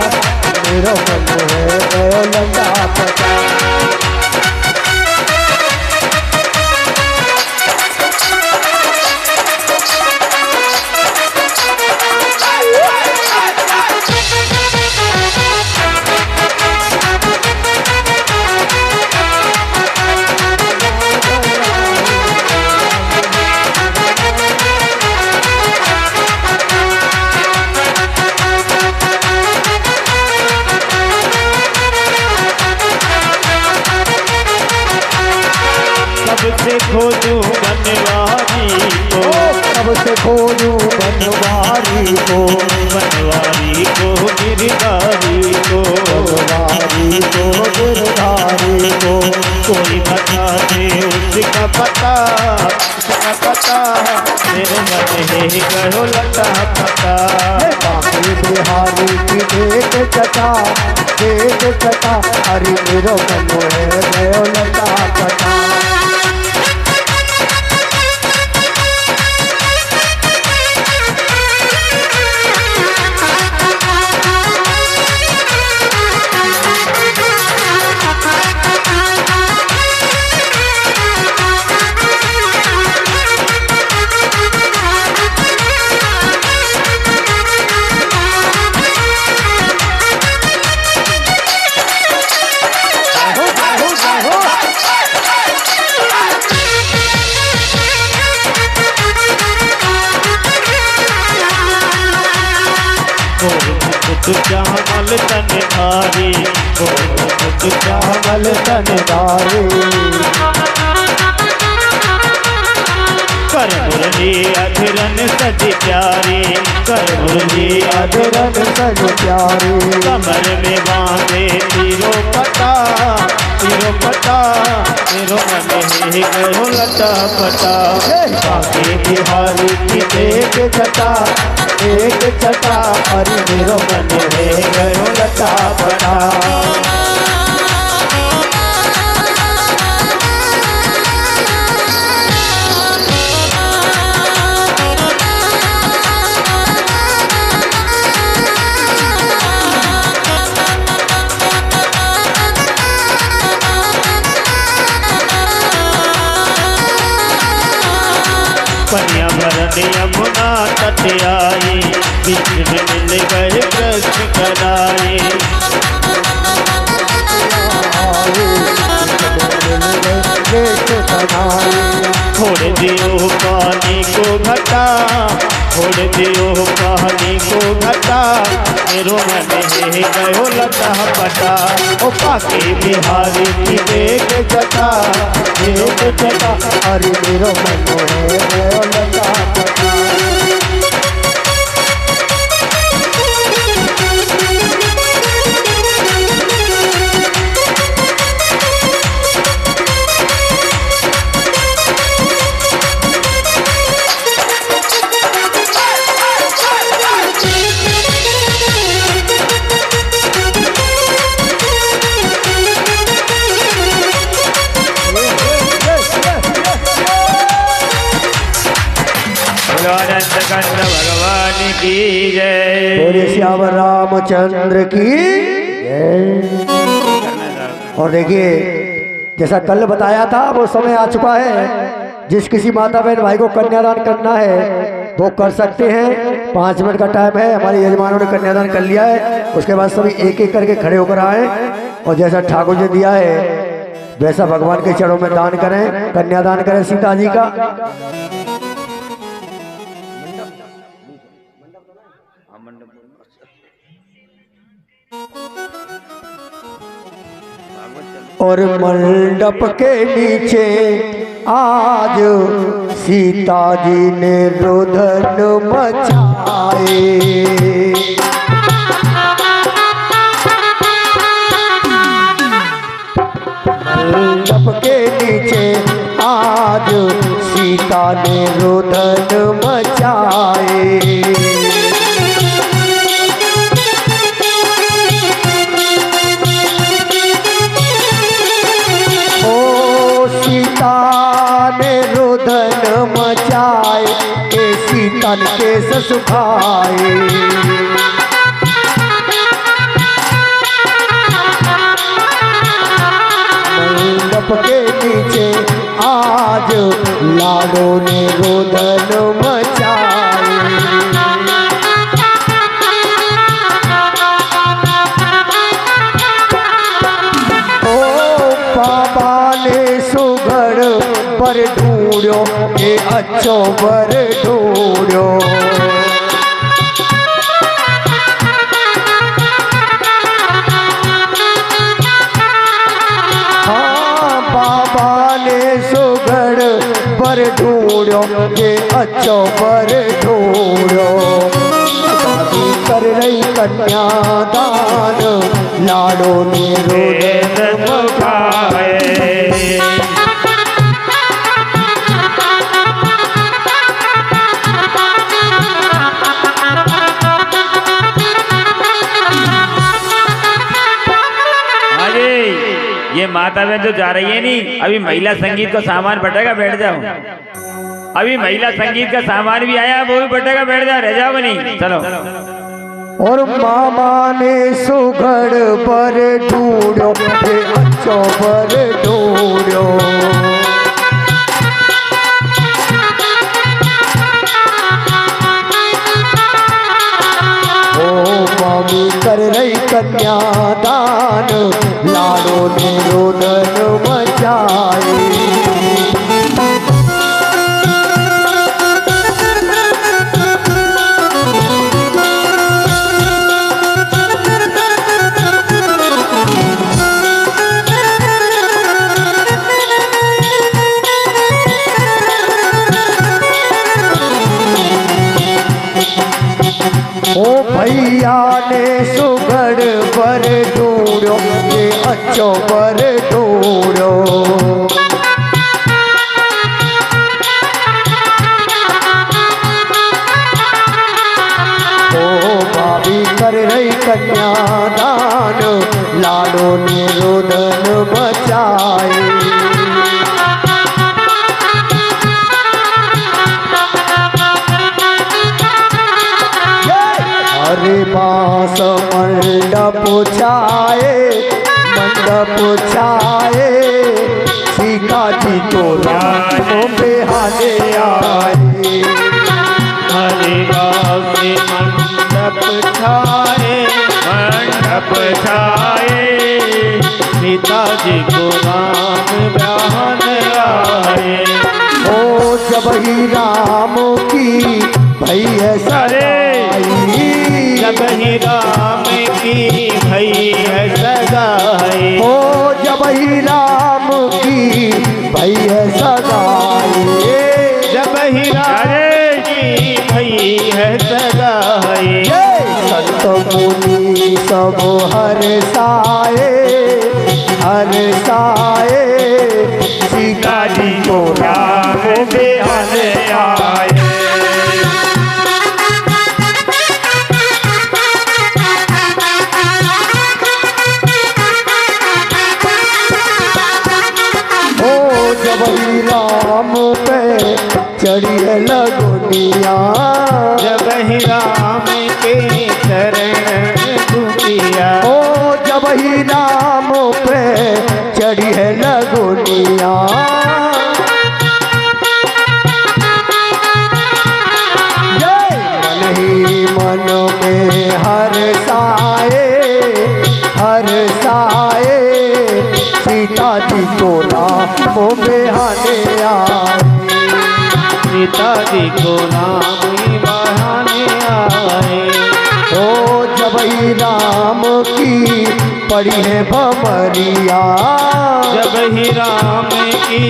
मेरो मन है गयो लटा पटा। सबसे खोजू बनवारी को, सबसे खोजू बनवारी को, बनवारी को गिरधारी को, बनवारी को गिरधारी को। कोई बता दे उसका पता, उसका पता मेरे मन गयो लटा पटा। बाके बिहारी की देख छटा हरि मेरो मन है गयो लटा पटा। चावल तन धारी, चावल तन धारी। कर मुरली अधरन सज प्यारी, कर मुरली अधरन सज प्यारी। कमर में बांधे तीरो पटा, तीरो पटा मेरो मन गयो लटा पटा। बाके बिहारी की देख छटा हरि मेरो मन है गयो लटा पटा। पनिया भरन यमुना तट आई, बीच में मिल गए कृष्ण कनाई। छोड़ दियो पानी को घटा, छोड़ दियो पानी को घटा मेरो मन गयो लटा पटा। ओ बाके बिहारी की देख छटा हरि मेरो मन है गयो लटा पटा। बोलो अनंत कंद भगवान की जय। बोले श्याम रामचंद्र की जय। और देखिए जैसा कल बताया था वो समय आ चुका है। जिस किसी माता बहन भाई को कन्यादान करना है वो कर सकते हैं। 5 मिनट का टाइम है। हमारे यजमानों ने कन्यादान कर लिया है। उसके बाद सभी एक एक करके खड़े होकर आए और जैसा ठाकुर जी दिया है वैसा भगवान के चरणों में दान करें, कन्यादान करें सीता जी का। और मंडप के नीचे आज सीता जी ने रुदन मचाए। मंडप के नीचे आज सीता ने रुदन मचाए। सीता ने रुदन मचाए के सीतन केस सुखाए। मंडप के नीचे आज लाडो ने रुदन मचाए। सुगड़ पर ढूंढो ये अच्छो पर ढूंढो। हाँ बाबा ने सुगड़ पर ढूंढो ये अच्छो पर ढूंढो। कर रही कन्यादान लाडो ने रुदन मचाए। ये माता बहन जो जा रही है नहीं, अभी महिला संगीत का सामान बटेगा, बैठ जाओ। अभी महिला संगीत का सामान भी आया, वो भी बटेगा, बैठ जाओ, रह जाओ नहीं, चलो। और मामा ने सुगड़ पर ढूंढो अच्छो पर ढूंढो। ओ मामी कर रही कन्यादान लाडो ने रुदन मचाए। ओ भैया ने सुगड़ पर ढूंढो ये अच्छो पर ढूंढो। ओ भाभी कर रही कन्यादान लाडो ने रुदन मचाए। हरे बांस मंडप छाए, मंडप छाए, सीता जी को रातों पे हाले आए। हरे बांस मंडप छाए, मंडप छाए, सीता जी को राम ब्याहन आए। ओ जब ही राम की भई है सगाई, जब ही राम की भई है सगाई। ओ जब ही राम की भई है सगाई। जब ही राम की भई है सगाई। संत मुनि सब हर्षाए, हर्षाए, सीता जी को राम ब्याहन आए। जब ही राम पे चढ़ी है लगुनिया दुनिया। जब ही राम के चरण दुनिया, ओ जब ही राम पे चढ़ी है लगुनिया। मन ही मन में हर साए सीता जी को राम बिहाने आए। सीता जी को राम बहाने आए। ओ जब ही राम की पड़ी है भमरिया, जब ही राम की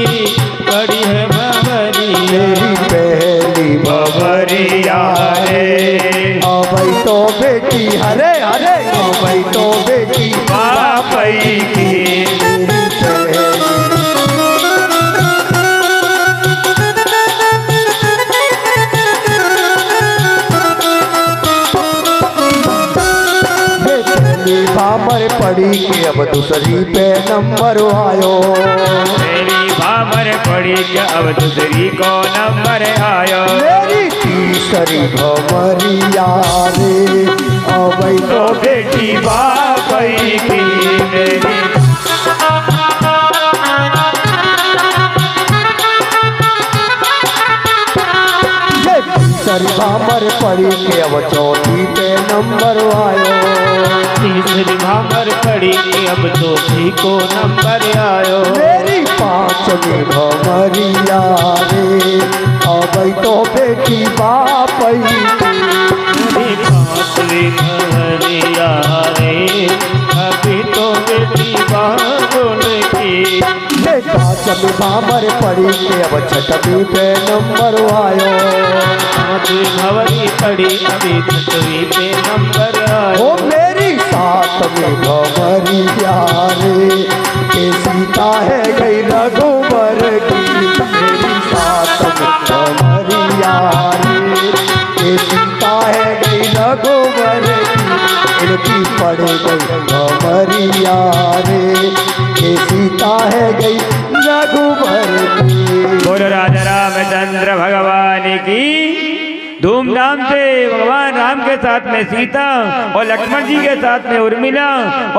पड़ी है भंवरिया, मेरी पहली भंवरिया है। अबई तो बेटी हरे हरे, अबई तो बेटी बापई की, मेरी पहली। भामर पड़ी के अब दूसरी पे नंबर आयो। मेरी भामर पड़ी के अब दूसरी को नंबर आयो। मेरी तीसरी भमरिया रे, अबई तो बेटी बापई की मेरी। तीसरी भामर पड़ी के अब चौथी पे नंबर आयो। तीसरी भामर पड़ी अब चौथी को नंबर आयो। मेरी पांचवी भमरिया रे, अबई तो बेटी बापई की। मेरी पांचवी भंवरिया रे, अभी तो बेटी बाबुल की। पांचवी भामर पड़ी के अब छठवीं पे नंबर आयो। पांचवी भंवरी पड़ी अभी छठवीं पे नंबर आयो। ओ मेरी सातवीं भमरिया रे, के सीता है गई रघुबर की। मेरी सातवीं भमरिया रे, के सीता है गई रघुबर की। इनकी पड़ गई भमरिया रे, के सीता है गई रघुबर की। बोलो राजा रामचंद्र भगवान की। धूमधाम से भगवान राम के साथ में सीता और लक्ष्मण जी के साथ में उर्मिला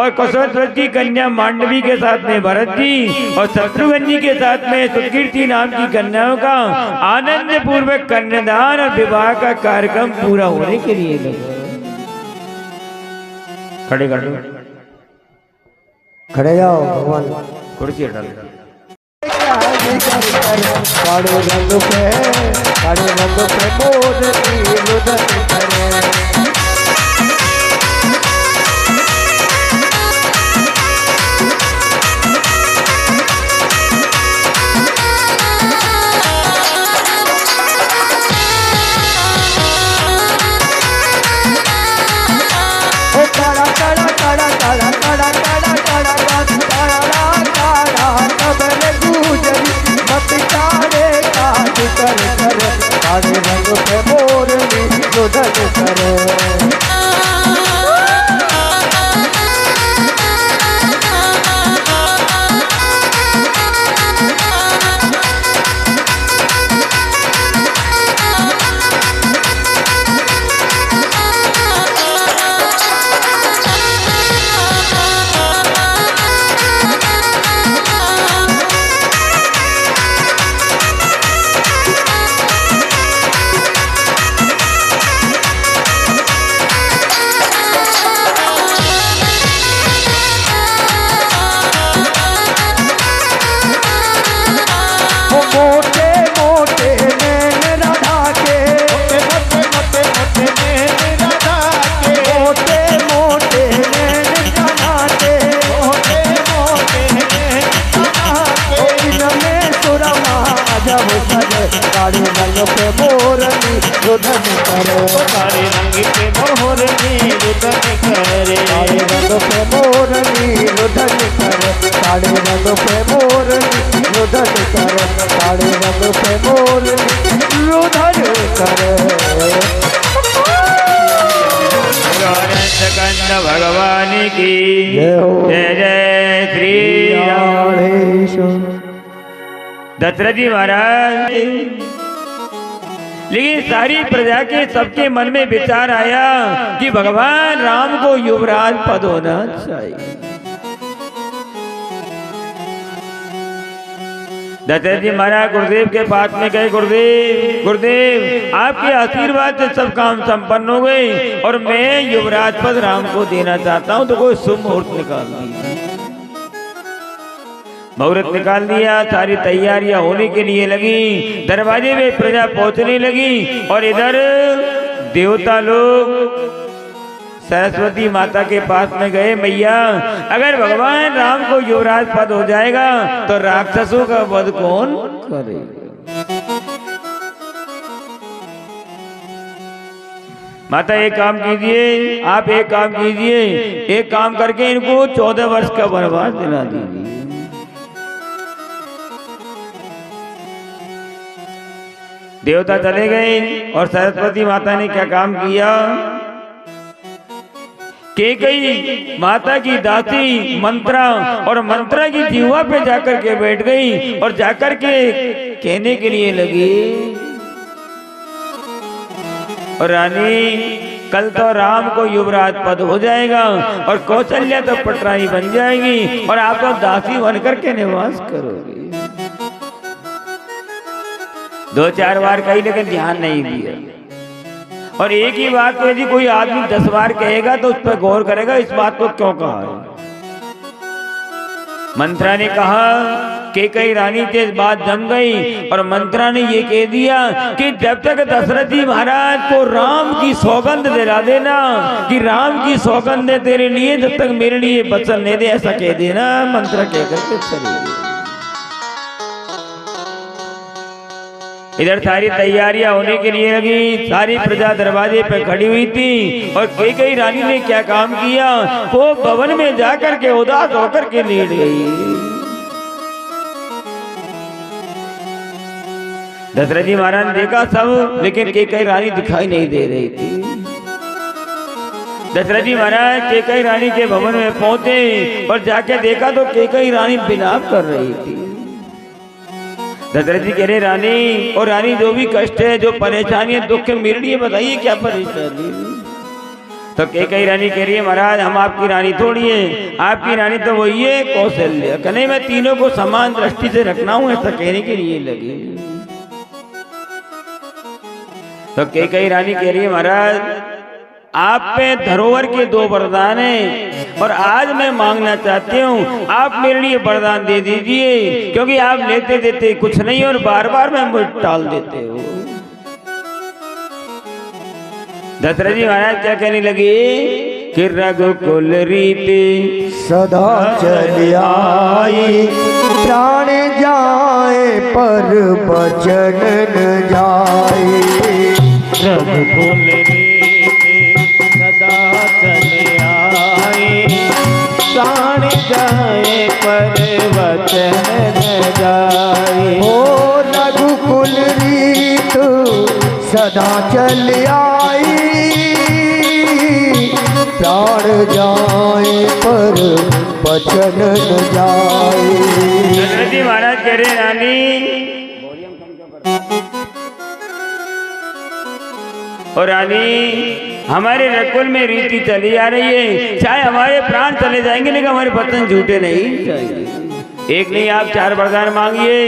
और कौशलध्वज की कन्या मांडवी के साथ में भरत जी और शत्रुघ्न जी के साथ में सुकीर्ति नाम की कन्याओं का आनंद पूर्वक कन्यादान और विवाह का कार्यक्रम पूरा होने के लिए लगा। खड़े कर लो, खड़े जाओ भगवान। कुर्सी हटा लो। काड़े रंग पे मोर की रुदन करे। ओ काड़ा काड़ा काड़ा काड़ा काड़ा काड़ा काड़ा काड़ा काड़ा कबल गुजरी मत कारे काट कर कर। काड़े रंग पे मोरनी रुदन करे। मोटे मोटे नैन राधा के, मोटे मोटे नैन राधा के, मोटे मोटे नैन राधा के, मोटे मोटे नैन राधा के। इनमें सुरमा जब सजे काड़े रंग पे मोरनी रुदन करे। काले रंग के मोहरनी रुदन करे। काड़े रंग पे मोरनी रुदन करे। काड़े रंग पे मोरनी रुदन करे। काड़े रंग पे मोरनी रुदन करे। कंद भगवान की जय हो। जय जय श्री राम। दशरथ जी महाराज लेकिन सारी प्रजा के सबके मन में विचार आया कि भगवान राम को युवराज पद होना चाहिए। दशरथ जी महाराज गुरुदेव के पास में गए। गुरुदेव गुरुदेव आपके आशीर्वाद से सब काम संपन्न हो गए और मैं युवराज पद राम को देना चाहता हूं, तो कोई शुभ मुहूर्त निकाल दिया। मुहूर्त निकाल दिया, सारी तैयारियां होने के लिए लगी, दरवाजे में प्रजा पहुंचने लगी और इधर देवता लोग सरस्वती माता के पास में गए। मैया, अगर भगवान राम को युवराज पद हो जाएगा तो राक्षसों का वध कौन करेगा? माता एक काम कीजिए, आप एक काम कीजिए, एक काम करके इनको 14 वर्ष का वनवास दिला दीजिए। देवता चले गए और सरस्वती माता ने क्या काम किया? कैकेयी माता की दासी मंत्रा और मंत्रा की जीवा पे जाकर के बैठ गई और जाकर के कहने के लिए लगी, और रानी कल तो राम को युवराज पद हो जाएगा और कौशल्या तो पटरानी बन जाएगी और आप तो दासी बनकर के निवास करोगे। 2-4 बार कही लेकिन ध्यान नहीं दिया। और एक ही बात को यदि कोई आदमी 10 बार कहेगा तो उस पर गौर करेगा, इस बात को क्यों कहा है। मंत्रा ने कहा, कैकेयी रानी से इस बात जम गई और मंत्रा ने ये कह दिया कि जब तक दशरथ जी महाराज को राम की सौगंध दिला देना कि राम की सौगंध है तेरे लिए, जब तक मेरे लिए वचन नहीं दे, ऐसा कह देना। मंत्रा कहकर के चली गई। इधर सारी तैयारियां होने के लिए लगी, सारी प्रजा दरवाजे पे खड़ी हुई थी और कैकेयी रानी ने क्या काम किया? वो भवन में जाकर के उदास होकर के लेट गई। दशरथ जी महाराज ने देखा सब, लेकिन कैकेयी रानी दिखाई नहीं दे रही थी। दशरथ जी महाराज कैकेयी रानी के भवन में पहुंचे और जाके देखा तो कैकेयी रानी विलाप कर रही थी। दशरथ जी कह रहे, रानी, और रानी जो भी कष्ट है, जो परेशानी है, दुख है, मेरे लिए बताइए क्या परेशानी। तो कैकेयी रानी कह रही है, महाराज हम आपकी रानी थोड़ी है, आपकी रानी तो वही है कौशल्या। कहने मैं तीनों को समान दृष्टि से रखना हूं, ऐसा कहने के लिए लगी। तो कैकेयी रानी कह रही है, महाराज आप पे धरोहर के 2 वरदान हैं और आज मैं मांगना चाहती हूँ, आप मेरे लिए वरदान दे दीजिए, क्योंकि आप लेते देते कुछ नहीं और बार बार मैं मुझे टाल देते हो। दशरथ जी महाराज क्या कहने लगे कि रघुकुल रीति सदा चली आई, प्राण जाए पर बचन न जाए। रघुकुल सदा चले आए, प्राण जाए पर वचन न जाए। ओ रघुकुल रीत सदा चल आई, प्राण जाए पर वचन न जाए। दशरथ जी महाराज कह रहे, रानी और रानी हमारे रघुकुल में रीति चली आ रही है, चाहे हमारे प्राण चले जाएंगे लेकिन हमारे वचन झूठे नहीं चाहिए। एक नहीं आप 4 वरदान मांगिए।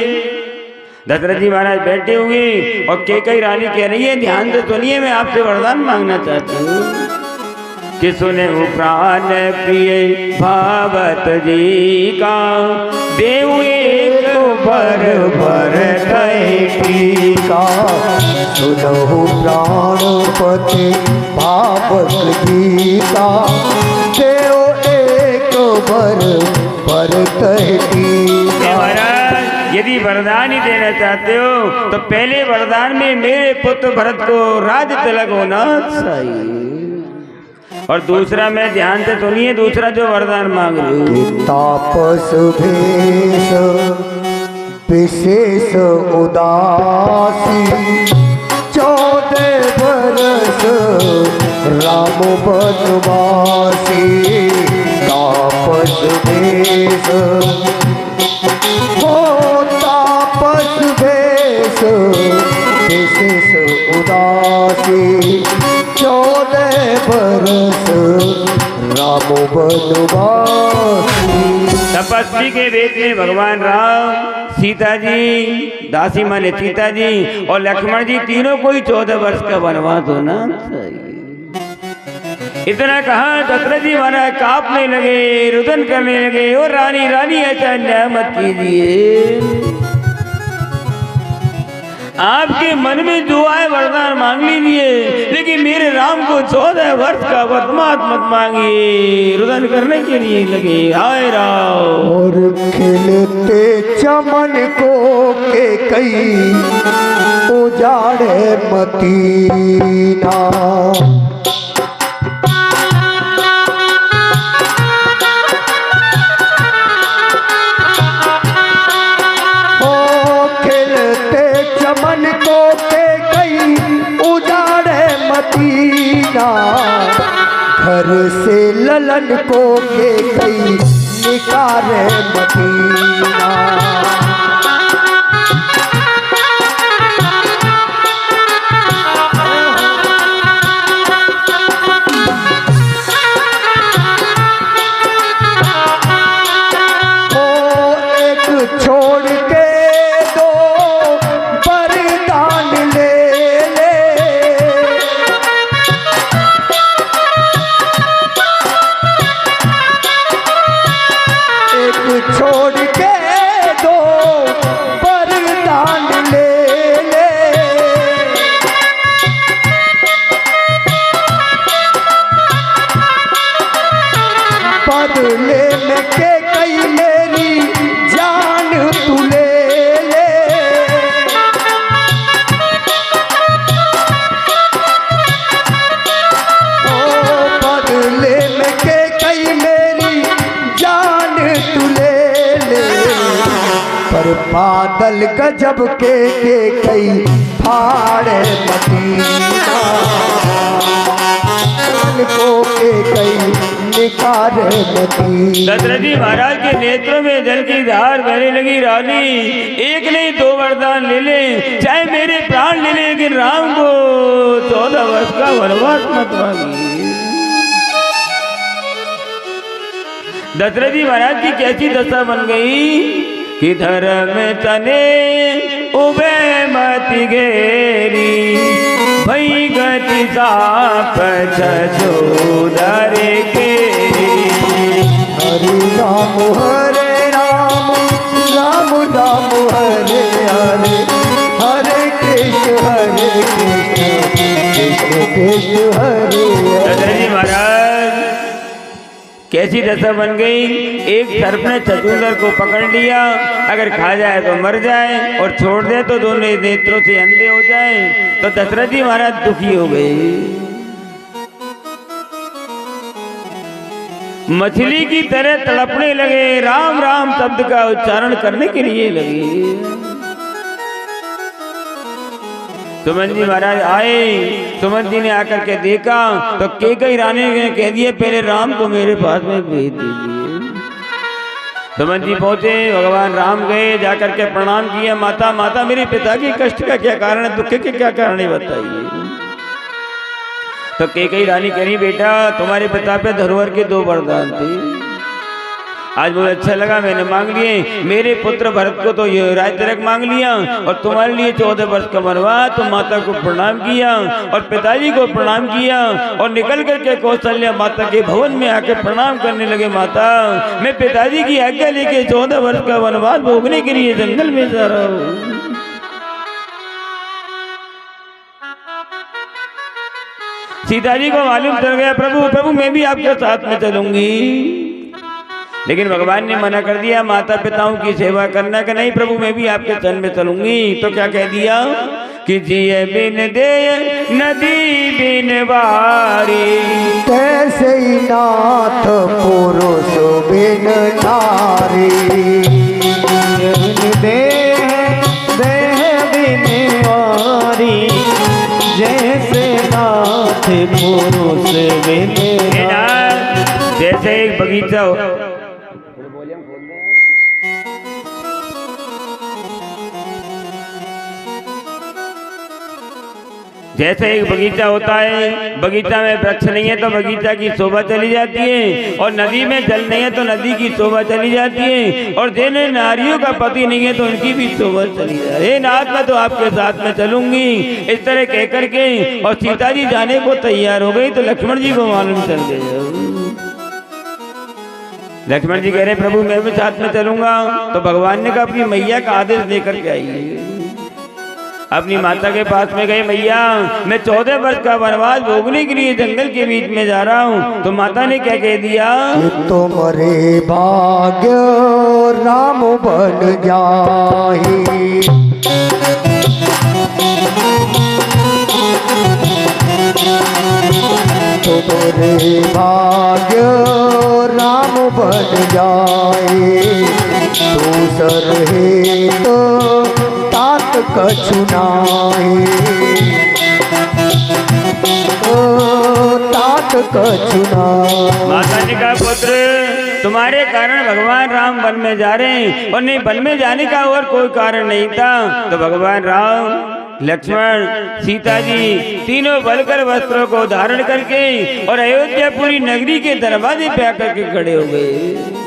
दशरथ जी महाराज बैठे हुए और कैकेयी रानी कह रही है, ध्यान से सुनिए, मैं आपसे वरदान मांगना चाहती हूँ कि सुने प्राण प्रिय भावत जी का, देव एक भर भर कही का। सुनहु प्राणपति भावत जी का, देव एक भर कही का। महाराज यदि वरदान ही देना चाहते हो तो पहले वरदान में मेरे पुत्र भरत को राज तिलक होना चाहिए, और दूसरा मैं ध्यान से सुनिए, दूसरा जो वरदान मांग रही हूँ, तापस भेष विशेष उदासी, 14 बरस राम बनवासी। तापस भेष हो तापस भेष विशेष उदासी 14 बरस राम बनवासी। तपस्वी के वेद में भगवान राम, सीता जी, दासी माने सीता जी और लक्ष्मण जी तीनों को ही 14 वर्ष का वनवास होना चाहिए। इतना कहा दशरथ जी महाराज कांपने लगे, रुदन करने लगे, और रानी रानी ऐसा अन्याय मत कीजिए, आपके मन में जो आए वरदान मांग लीजिए, लेकिन मेरे राम को 14 वर्ष का वनवास मत मांगिए। रुदन करने के लिए लगे, हाय राम। और खिलते चमन को के कई उजाड़े मदीना। मन को के कई उजाड़े मदीना, घर से ललन को के कई निकारे मदीना। ओ एक छोड़ के छोड़ के दो वरदान ले ले। बदले में के कई मेरी जान तू ले ले। ओ बदले में के कई मेरी जान तू ले। पर बादल गजब के कई फाड़े मदीना, को के कई निकारे मदीना। दशरथ जी महाराज के नेत्रों में जल की धार बहने लगी। रानी एक नहीं 2 वरदान ले ले, चाहे मेरे प्राण ले ले, लेकिन राम को 14 वर्ष का वनवास मत मांगिए। दशरथ जी महाराज की कैसी दशा बन गई कि धर्म तने उबे मति गेरी, भई गति साप छछूदर के। हरे राम राम राम राम हरे हरे, हरे कृष्ण कृष्ण कृष्ण हरे हरे। दशरथ जी महाराज कैसी दशा बन गई, एक सर्प ने छछूंदर को पकड़ लिया, अगर खा जाए तो मर जाए और छोड़ दे तो दोनों नेत्रों से अंधे हो जाए। तो दशरथ जी महाराज दुखी हो गए, मछली की तरह तड़पने लगे, राम राम शब्द का उच्चारण करने के लिए लगे। सुमन जी महाराज आए, सुमन जी ने आकर के देखा तो कैकेयी रानी ने कह दिए पहले राम को मेरे पास में भेज दीजिए। सुमन जी पहुंचे, भगवान राम गए, जाकर के प्रणाम किया, माता माता मेरे पिता के कष्ट का क्या कारण है, दुख के क्या कारण है बताइए। तो कैकेयी रानी कही बेटा तुम्हारे पिता पे धरोहर के 2 वरदान थे, आज मुझे अच्छा लगा मैंने मांग लिए। मेरे पुत्र भरत को तो ये राज तिलक मांग लिया और तुम्हारे लिए 14 वर्ष का वनवास। तो माता को प्रणाम किया और पिताजी को प्रणाम किया और निकल करके कौशल्या माता के भवन में आके प्रणाम करने लगे। माता मैं पिताजी की आज्ञा लेके 14 वर्ष का वनवास भोगने के लिए जंगल में जा रहा हूँ। सीता जी को मालूम चल गया प्रभु प्रभु मैं भी आपके साथ में चलूंगी, लेकिन भगवान ने मना कर दिया माता पिताओं की सेवा करना का नहीं प्रभु मैं भी आपके चरण में चलूंगी। तो क्या कह दिया कि जिए बिन दे नदी बिन बारी, तैसे ही नाथ पुरुष बिन नारी। देह बिन वारी, जैसे नाथ पुरुष बिन नारी। जैसे एक बगीचा हो, जैसे एक बगीचा होता है, बगीचा में वृक्ष नहीं है तो बगीचा की शोभा चली जाती है, और नदी में जल नहीं है तो नदी की शोभा चली जाती है, और जिन नारियों का पति नहीं है तो उनकी भी शोभा चली जाती है। नाथ मैं तो आपके साथ में चलूंगी, इस तरह कह करके और सीता जी जाने को तैयार हो गई तो लक्ष्मण जी को मालूम चल गया। लक्ष्मण जी कह रहे प्रभु मैं भी साथ में चलूंगा, तो भगवान ने कहा अपनी मैया का आदेश देकर के आइए। अपनी माता के पास में गए, मैया मैं 14 वर्ष का वनवास भोगने के लिए जंगल के बीच में जा रहा हूँ। तो माता ने क्या कह दिया, तुम्हारे भाग्य राम बन जाही, तुम्हारे भाग्य राम बन जाए, दूसर है तो तात कछुनाए, तात कछुनाए। माता ने कहा पुत्र तुम्हारे कारण भगवान राम वन में जा रहे हैं, और नहीं वन में जाने का और कोई कारण नहीं था। तो भगवान राम लक्ष्मण सीता जी तीनों बलकर वस्त्रों को धारण करके और अयोध्यापुरी नगरी के दरवाजे पे आकर के खड़े हो गए।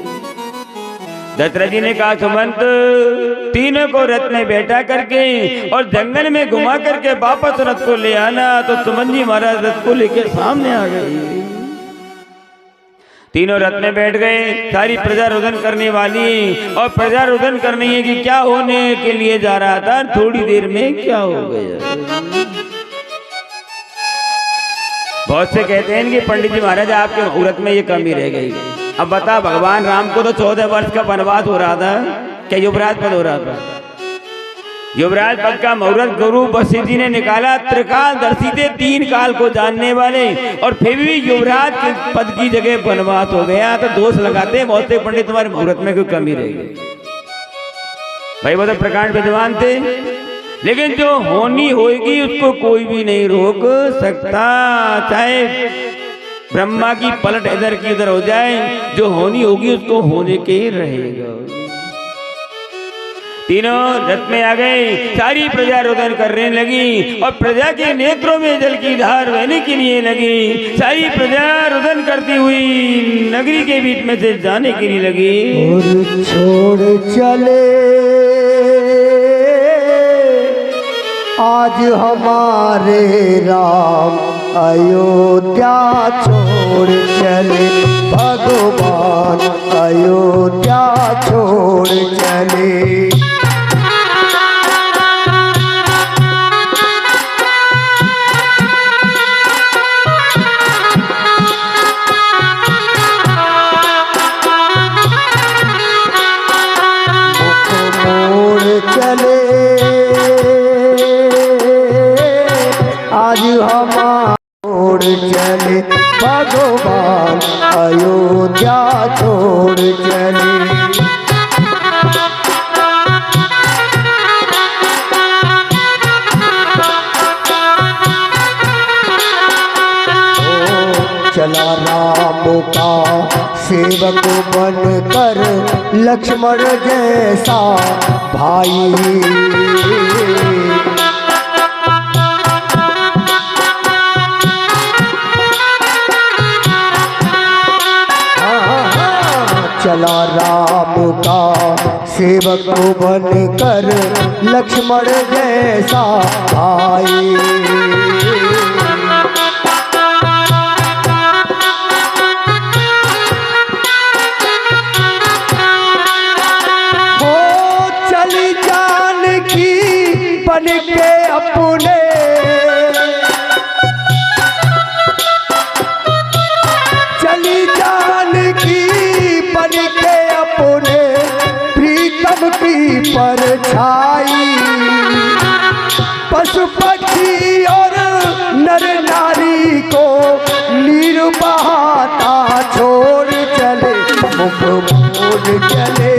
दशरथ जी ने कहा सुमंत तीनों को रथ में बैठा करके और जंगल में घुमा करके वापस रथ को ले आना। तो सुमंत जी महाराज रथ को लेकर सामने आ गए, तीनों रथ में बैठ गए। सारी प्रजा रुदन करने वाली, और प्रजा रुदन करनी है कि क्या होने के लिए जा रहा था, थोड़ी देर में क्या हो गया। बहुत से कहते हैं कि पंडित जी महाराज आपके मुहूर्त में ये कमी रह गई। अब बता भगवान राम को तो 14 वर्ष का वनवास हो रहा था, क्या युवराज पद हो रहा था? युवराज पद का मुहूर्त गुरु वशिष्ठ जी ने निकाला। त्रिकालदर्शी थे, 3 काल को जानने वाले, और फिर भी युवराज के पद की जगह वनवास हो गया। तो दोष लगाते हैं बहुत से पंडित तुम्हारे मुहूर्त में कोई कमी रह गई। भाई वो तो प्रकांड विद्वान थे, लेकिन जो होनी होगी उसको कोई भी नहीं रोक सकता, चाहे ब्रह्मा की पलट इधर की उधर हो जाए, जो होनी होगी उसको होने के ही रहेगा। तीनों रथ में आ गए, सारी प्रजा रुदन करने लगी, और प्रजा के नेत्रों में जल की धार बहने के लिए लगी। सारी प्रजा रुदन करती हुई नगरी के बीच में से जाने के लिए लगी। और छोड़ चले आज हमारे राम, अयोध्या छोड़ चले भगवान, अयोध्या छोड़ चले। आज हम छोड़ चले भगवान, अयोध्या छोड़ चले। चला राम का सेवक बनकर लक्ष्मण जैसा भाई, चला राम का सेवक बनकर लक्ष्मण जैसा भाई। वो चली जानकी बन के अपने, चली जानकी बन के अपने प्रीतम की परछाई। पशु पक्षी और नर नारी को नीर बहाता छोड़ चले, मुख मोड़ चले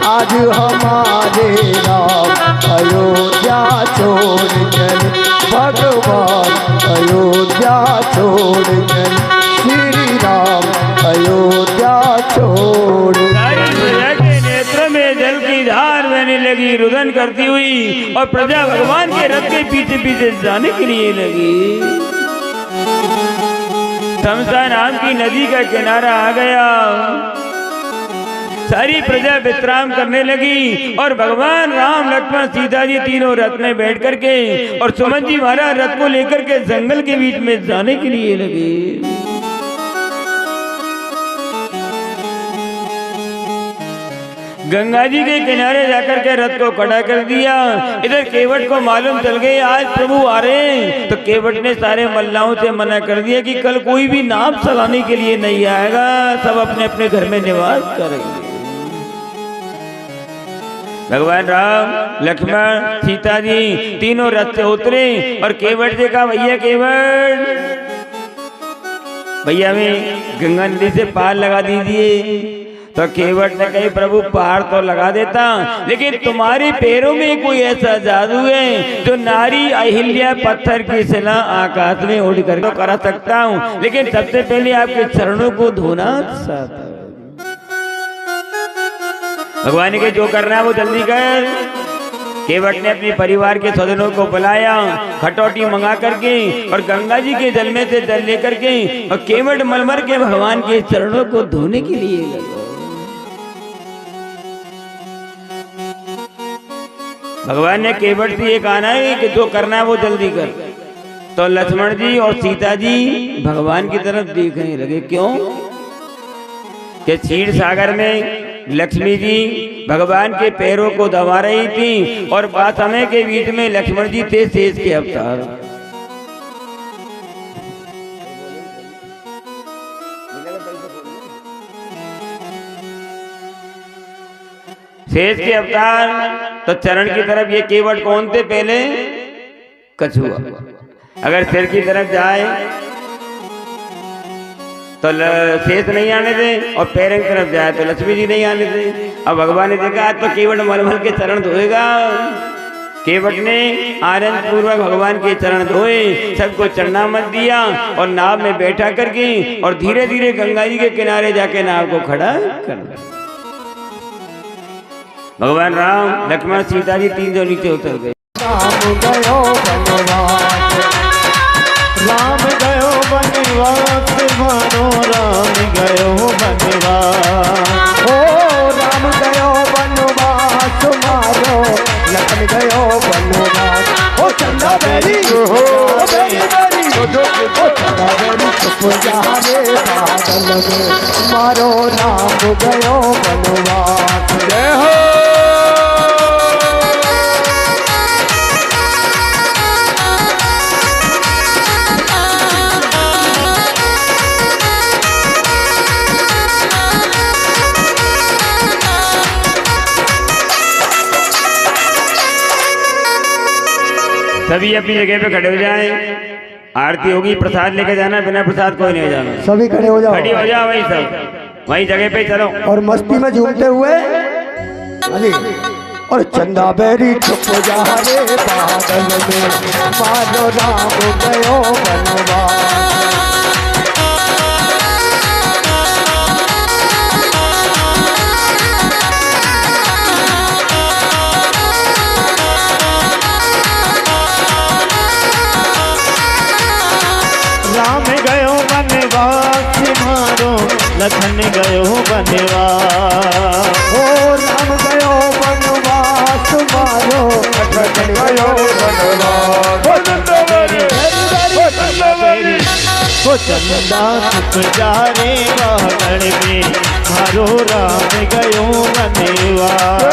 आज हमारे राम, अयोध्या छोड़ चले भगवान, अयोध्या छोड़ चले श्री राम, अयोध्या छोड़। सारी प्रजा के नेत्र में जल की धार लगी, रुदन करती हुई, और प्रजा भगवान के रथ के पीछे पीछे जाने के लिए लगी। तमसा नाम की नदी का किनारा आ गया, सारी प्रजा विश्राम करने लगी और भगवान राम लक्ष्मण सीता जी तीनों रथ में बैठ करके और सुमन जी महाराज रथ को लेकर के जंगल के बीच में जाने के लिए लगे। गंगा जी के किनारे जाकर के रथ को खड़ा कर दिया। इधर केवट को मालूम चल गई आज प्रभु आ रहे हैं, तो केवट ने सारे मल्लाहों से मना कर दिया कि कल कोई भी नाव चलाने के लिए नहीं आएगा, सब अपने अपने घर में निवास करेंगे। भगवान राम लक्ष्मण सीता जी तीनों रथ से उतरे और केवट से कहा, भैया केवट, भैया में गंगा नदी से पार लगा दीजिए। तो केवट ने कही, प्रभु पार तो लगा देता, लेकिन तुम्हारे पैरों में कोई ऐसा जादू है जो नारी अहिल्या पत्थर की शिला आकाश में उड़ कर तो करा सकता हूँ, लेकिन सबसे पहले आपके चरणों को धोना चाहता हूँ। भगवान के जो करना है वो जल्दी कर। केवट ने अपने परिवार के स्वजनों को बुलाया, खटौटी मंगा करके और गंगा जी के जल में से जल लेकर के और केवट मलमल के भगवान के चरणों को धोने के लिए लगा। भगवान ने केवट से ये कहना है कि जो करना है वो जल्दी कर। तो लक्ष्मण जी और सीता जी भगवान की तरफ देखने लगे। क्यों? कि क्षीर सागर में लक्ष्मी जी भगवान के पैरों को दबा रही थी और बात समय के बीच में लक्ष्मण जी थे शेष के अवतार। शेष के अवतार। तो चरण की तरफ ये केवट कौन थे? पहले कछुआ। अगर सिर की तरफ जाए तो शेष नहीं आने दे और पैरों की तरफ जाए तो लक्ष्मी जी नहीं आने दे। अब भगवान ने देखा तो केवट मलमल के चरण धोएगा। केवट ने आनंद पूर्वक भगवान के चरण धोए, सबको चढ़ना मत दिया और नाव में बैठा करके और धीरे धीरे गंगा जी के किनारे जाके नाव को खड़ा कर। भगवान राम लक्ष्मण सीता जी तीन जो नीचे उतर गए। राम गयो बनवास मानो राम गयो बनवास। ओ राम गयो बनवास मारो, लखन गयो बनवास। ओ चंदा बेरी ओ बेरी बेरी ओ चंदा बेरी चुप जाने बादल में मारो, राम गयो बनवास। जय हो। सभी अपनी जगह पे खड़े हो जाएं। आरती होगी, प्रसाद लेके जाना, बिना प्रसाद कोई नहीं जाना। सभी खड़े हो जाओ, खड़ी हो जाओ वही सब वही जगह पे चलो और मस्ती में झूमते हुए अली और चंदा बेरी चुप जा रे बादल में मारो, राम गयो बनवास। राम गयो बनवास मारो, लखन गयो बनवास। ओ राम गयो बनवास मारो, लखन गयो बनवास। ओ चंदा चुप जा रे बादल में मारो, राम गयो बनवास।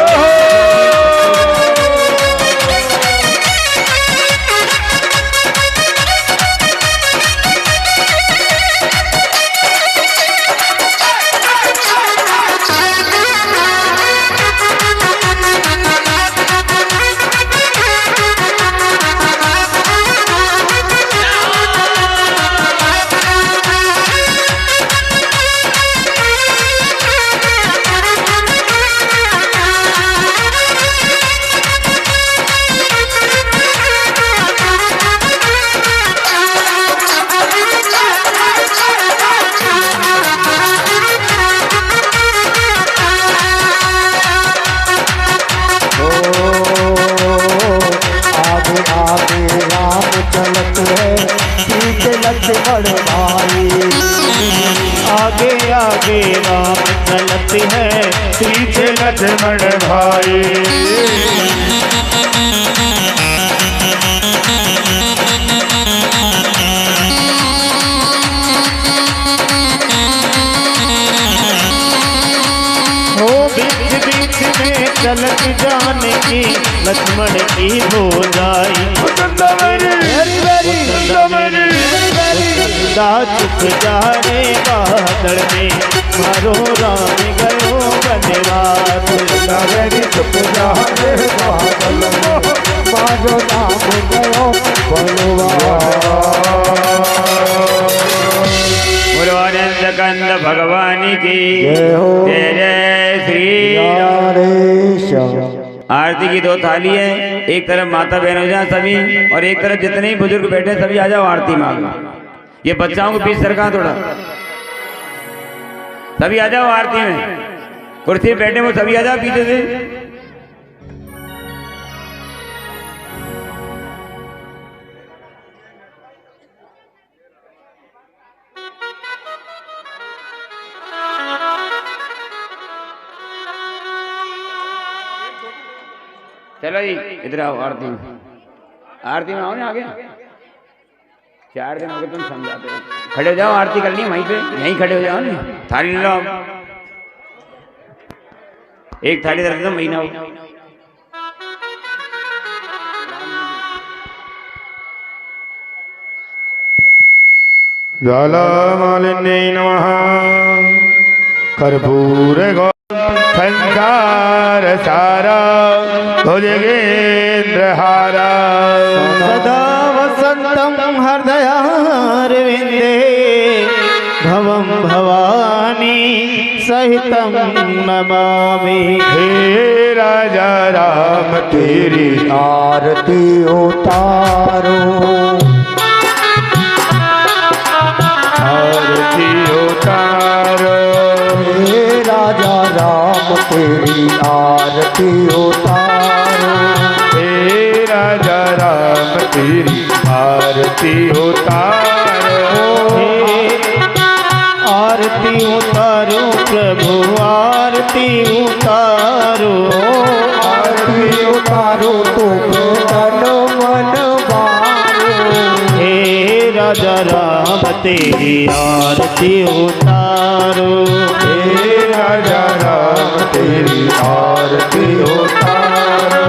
लक्ष्मण भाई। आगे आगे राम चलते हैं, पीछे लक्ष्मण भाई। बीच बीच में चलत जाने की लक्ष्मण की हो जाई। चुप जा रे बादल में, मारो राम गयो बनवास। चुप जा रे बादल में, मारो राम गयो बनवास। गुरुआनंद कंद भगवान की जय हो। जय जय श्री राम। आरती की 2 थाली है, एक तरफ माता बहन हो जाए सभी, और एक तरफ जितने ही बुजुर्ग बैठे सभी आ जाओ आरती मांगो। ये बच्चाओं को पीछे सरका थोड़ा, सभी आ जाओ आरती में। कुर्सी पे बैठे वो सभी आ जाओ पीछे से। चलो जी इधर आओ, आरती में आओ ना। आगे 4 दिन हो गए तुम समझाते हो। खड़े हो जाओ, आरती करनी है वहीं पे, यहीं खड़े हो जाओ ना। थाली ले लो, एक थाली रख दो महीना हो। ज्वालामालिन्यै नमः। कर्पूर संसार सारा भुजगेन्द्रहारा। सदा वसंतम हृदयारविंदे, भवं भवानी सहितं नमामि। हे राजा राम तेरी आरती उतारो, आरती उतारो। हे राजा राम तेरी आरती उतारो। हे राजा राम तेरी आरती उतारो। आरती उतारो प्रभु आरती उतारो। आरती उतारो तुम तन मन बारो। हे राजा राम तेरी आरती उतारो। हे राजा राम तेरी आरती उतारो।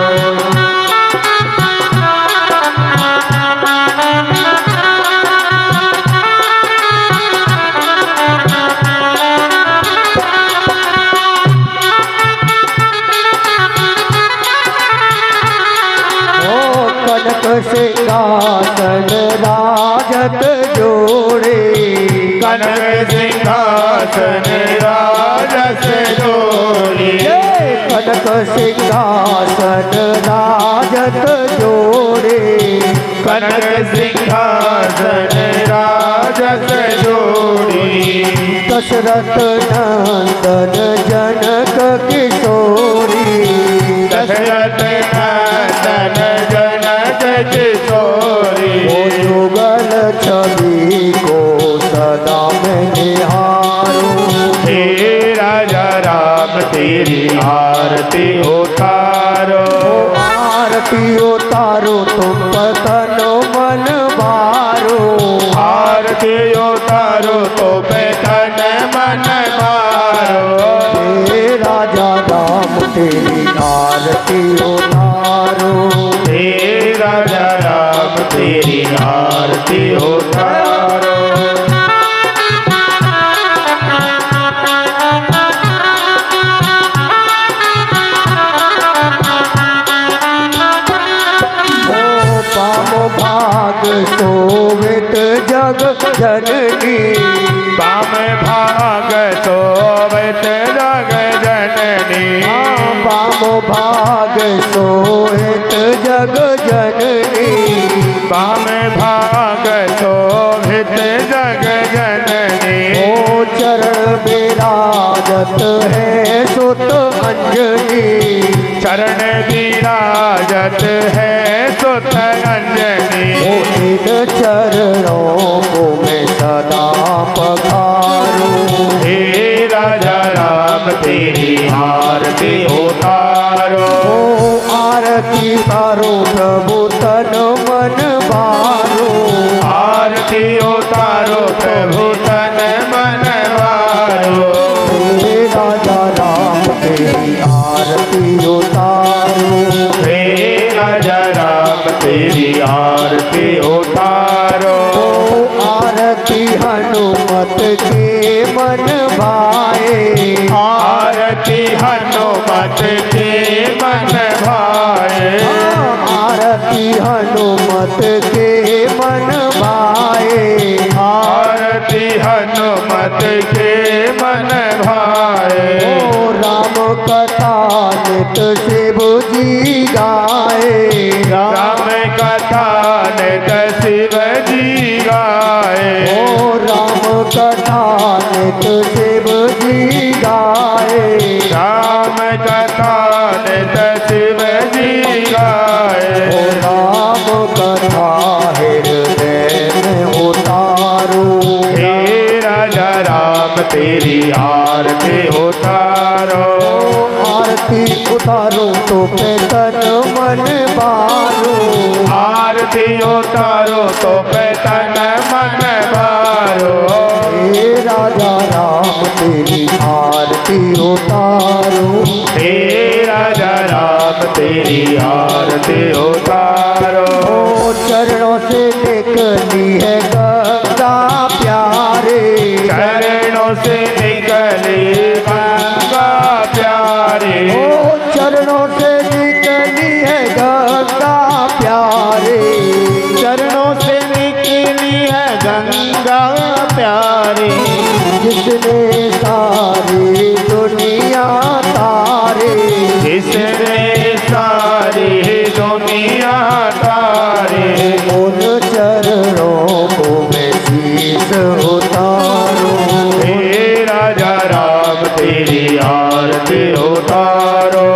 सिंहासन राजत जोड़े, कनक सिंहासन राजत जोड़े। कनक सिंहासन राजत जोड़े, कनक सिंहासन राजत जोड़े। दशरथ नंदन जनक किशोरी, दशरथ नंदन जनक किशोरी। वो युगल छवि को सदा मैं निहारूं। हे राजा राम तेरी आरती उतारो। आरती उतारो तुम तन मन बारो। आरती उतारो तो तन मन मारो। हे राजा राम तेरी आरती उतारो। हे राजा राम तेरी आरती उतारो। भाग शोभित जग जननी, बाम भाग शोभित जग जननी। बाम भाग शोभित जग जननी। बाम भाग शोभित जग जननी। ओ चरण विराजत है सुत अंजनी। चरण विराजत है सुत अंजनी। इन चरणों को पधारो। हे राजा राम तेरी आरती उतारो। ओ आरती तारो प्रभु तन मन बारो। आरती उतारो प्रभु तन मन वारो। हे राजा राम तेरी आरती उतारो। हे राजा राम तेरी आरती उतारो। आरती हनुमत के मन भाए। आरती हनुमत के मन भाए। आरती हनुमत के मन भाए। आरती हनुमत के मन भाए। ओ राम कथा नित शिव जी गाए। राम कथा नित शिव जी गाए। ओ राम कथा नित शिव जी गाए। राम कथा नित शिव जी गाए। ओ राम कथा हृदय में उतारो। हे राजा राम तेरी आरती उतारो। आरती उतारो तो पे तन मन बारो। आरती उतारो तो पे तन मन बारो। हे राजा राम तेरी आरती उतारो। हे राजा राम तेरी आरती उतारो। ओ चरणों से निकली है गंगा प्यारे। चरणों से निकली गंगा प्यारे। ओ चरणों से निकली है गंगा प्यारे। चरणों से निकली है गंगा प्यारे। जिसने सारी दुनिया तारे। जिसने सारी दुनिया तारे। उन चरणों को मैं शीश उतारो। हे राजा राम तेरी आरती उतारो।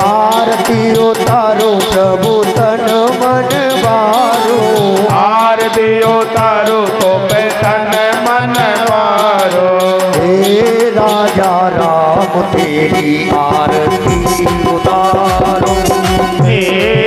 आरती उतारो प्रभु तन मन बारो। आरती उतारो तो पे तन मन वारो। हे राजा राम तेरी आरती उतारो। हे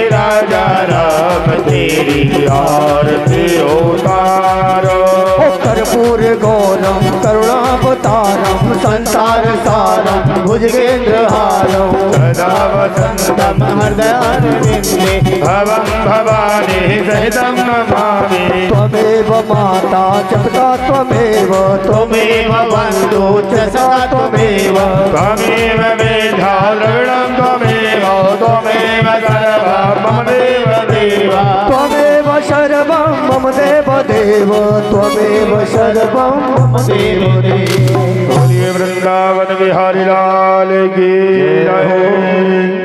राजा राम तेरी आरती उतारो। ओ कर्पूर गौरम करुणावतारम संसार सारम भुजगेंद्रहारम। सदा वसंतम हृदयारविंदे भवं भवानी सहितं नमामि। त्वमेव माता च पिता त्वमेव। त्वमेव बन्धु च सखा त्वमेव। त्वमेव मेधा द्रविणं त्वमेव। त्वमेव सर्वं मम देव देव। त्वमेव सर्वं मम देव देव। त्वमेव सर्वं मम देव देव। बोलिए वृंदावन बिहारी लाल की जय हो।